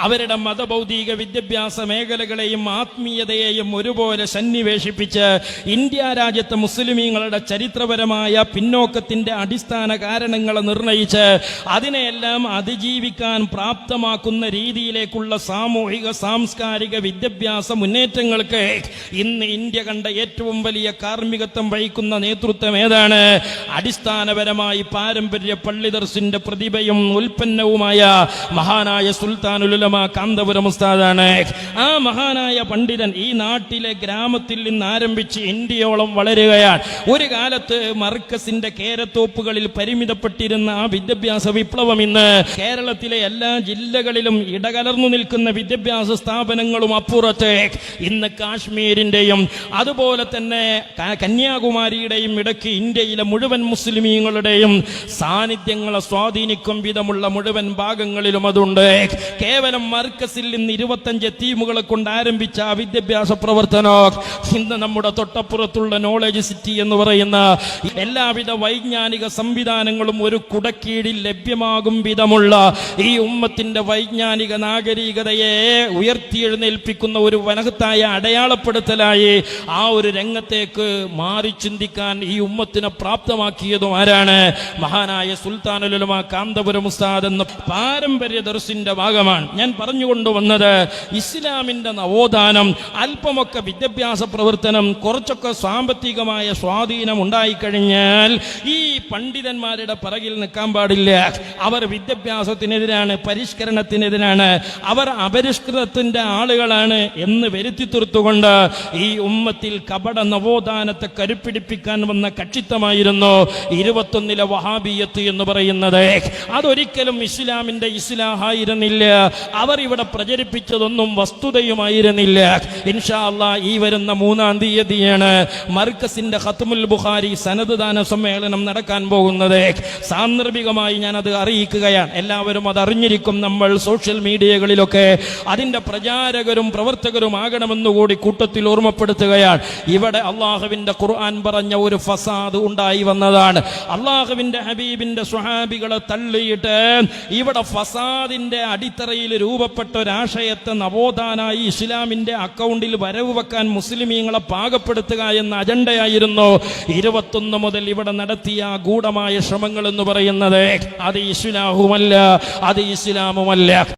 അവരുടെ മതഭൗതിക വിദ്യാഭ്യാസ മേഖലകളെയും ആത്മീയതയെയും ഒരുപോലെ സന്നിവേശിപ്പിച്ച് ഇന്ത്യ രാജ്യത്തെ മുസ്ലിമീങ്ങളുടെ ചരിത്രപരമായ പിന്നോക്കത്തിന്റെ അടിസ്ഥാന കാരണങ്ങളെ നിർണയിച്ച് അതിനെയെല്ലാം അതിജീവിക്കാൻ പ്രാപ്തമാക്കുന്ന രീതിയിലേക്കുള്ള സാമൂഹിക സാംസ്കാരിക വിദ്യാഭ്യാസ മുന്നേറ്റങ്ങൾക്ക് ഇന്ന് ഇന്ത്യ കണ്ട ഏറ്റവും വലിയ കാർമ്മികത്വം വഹിക്കുന്ന നേതൃത്വം ഏതാണ്? അടിസ്ഥാനപരമായി പാരമ്പര്യ പള്ളി ദർസിന്റെ പ്രതിഭയും ഉൽപ്പന്നവുമായ മഹാനായ സുൽത്താനുൽ ഉലമ കാന്തപുരം ഉസ്താദാണ്. ആ മഹാനായ പണ്ഡിതൻ ഈ നാട്ടിലെ ഗ്രാമത്തിൽ നിന്ന് ആരംഭിച്ച് ഇന്ത്യയോളം വളരുകയാണ്. ഒരു കാലത്ത് മർക്കസിന്റെ കേരത്തോപ്പുകളിൽ പരിമിതപ്പെട്ടിരുന്ന ആ വിദ്യാഭ്യാസ വിപ്ലവം ഇന്ന് കേരളത്തിലെ എല്ലാ ജില്ലകളിലും ഇടകലർന്നു നിൽക്കുന്ന വിദ്യാഭ്യാസ സ്ഥാപനങ്ങളും അപ്പുറത്ത് ഇന്ന് കാശ്മീരിന്റെയും അതുപോലെ തന്നെ കന്യാകുമാരിയുടെയും ഇടയ്ക്ക് ഇന്ത്യയിലെ മുഴുവൻ മുസ്ലിമീങ്ങളുടെയും സാന്നിധ്യങ്ങളെ സ്വാധീനിക്കും വിധമുള്ള മുഴുവൻ ഭാഗങ്ങളിലും അതുണ്ട്. കേവലം മർക്കസിൽ നിന്ന് 25 ടീമുകളെ കൊണ്ട് ആരംഭിച്ച ആ വിദ്യാഭ്യാസ പ്രവർത്തനം ഇന്ന് നമ്മുടെ തൊട്ടപ്പുറത്തുള്ള നോളേജ് സിറ്റി എന്ന് പറയുന്ന എല്ലാവിധ വൈജ്ഞാനിക സംവിധാനങ്ങളും ഒരു കുടക്കീഴിൽ ലഭ്യമാകും വിധമുള്ള ഈ ഉമ്മത്തിന്റെ വൈജ്ഞാനിക നാഗരികതയെ ഉയർത്തിയെഴുന്നേൽപ്പിക്കുന്ന ഒരു വനഹത്തായ അടയാളപ്പെടുത്തലായി ആ ഒരു രംഗത്തേക്ക് മാറി ചിന്തിക്കാൻ ഈ ഉമ്മത്തിനെ പ്രാപ്തമാക്കിയതും ആരാണ്? മഹാനായ സുൽത്താനുൽ ഉലമ കാന്തപുരം ഉസ്താദ് എന്ന പാരമ്പര്യ ദർസിന്റെ ഭാഗമാണ്. ഞാൻ പറഞ്ഞുകൊണ്ടുവന്നത് ഇസ്ലാമിന്റെ നവോത്ഥാനം, അല്പമൊക്കെ വിദ്യാഭ്യാസ പ്രവർത്തനം, കുറച്ചൊക്കെ സാമ്പത്തികമായ സ്വാധീനം ഉണ്ടായിക്കഴിഞ്ഞാൽ ഈ പണ്ഡിതന്മാരുടെ പിറകിൽ നിൽക്കാൻ പാടില്ല. അവർ വിദ്യാഭ്യാസത്തിനെതിരാണ്, പരിഷ്കരണത്തിനെതിരാണ്, അവർ അപരിഷ്കൃതത്തിന്റെ ആളുകളാണ് എന്ന് വരുത്തി തീർത്തുകൊണ്ട് ഈ ഉമ്മത്തിൽ കപട നവോത്ഥാനത്തെ കരുപ്പിടിപ്പിക്കാൻ വന്ന കക്ഷിത്വമായിരുന്നു 21 വഹാബിയത്ത് എന്ന് പറയുന്നത്. അതൊരിക്കലും ഇസ്ലാമിന്റെ ഇസ്ലാഹായിരുന്നില്ല. അവർ ഇവിടെ പ്രചരിപ്പിച്ചതൊന്നും വസ്തുതയുമായിരുന്നില്ല. ഇൻഷാ അല്ലാഹ് ഈ വരുന്ന 3-ാം തീയതിയാണ് മർക്കസിന്റെ ഖത്മുൽ ബുഖാരി സനദ് ദാന സമ്മേളനം നടക്കാൻ പോകുന്നത്. സാന്ദർഭികമായി ഞാൻ അത് അറിയിക്കുകയാണ്. എല്ലാവരും അത് അറിഞ്ഞിരിക്കും. നമ്മൾ സോഷ്യൽ മീഡിയകളിലൊക്കെ അതിന്റെ പ്രചാരകരും പ്രവർത്തകരും ആകണമെന്നുകൂടി കൂട്ടത്തിൽ ഓർമ്മപ്പെടുത്തുകയാണ്. ഇവിടെ അള്ളാഹുവിന്റെ ഖുർആൻ പറഞ്ഞ ഒരു ഫസാദ് ഉണ്ടായി വന്നതാണ്. അള്ളാഹുവിന്റെ ഹബീബിന്റെ സ്വഹാബികളെ തള്ളിയിട്ട് ഇവിടെ ഫസാദിന്റെ അടിത്തറയിൽ രൂപപ്പെട്ട ഒരാശയത്തെ നവോത്ഥാനായി ഇസ്ലാമിന്റെ അക്കൗണ്ടിൽ വരവ് വെക്കാൻ മുസ്ലിമീങ്ങളെ പാകപ്പെടുത്തുക എന്ന അജണ്ടയായിരുന്നു 21 മുതൽ ഇവിടെ നടത്തിയ ഗൂഢമായ ശ്രമങ്ങൾ എന്ന് പറയുന്നത്. അത് ഇസ്ലാമുമല്ല, അത് ഇസ്ലാമുമല്ല.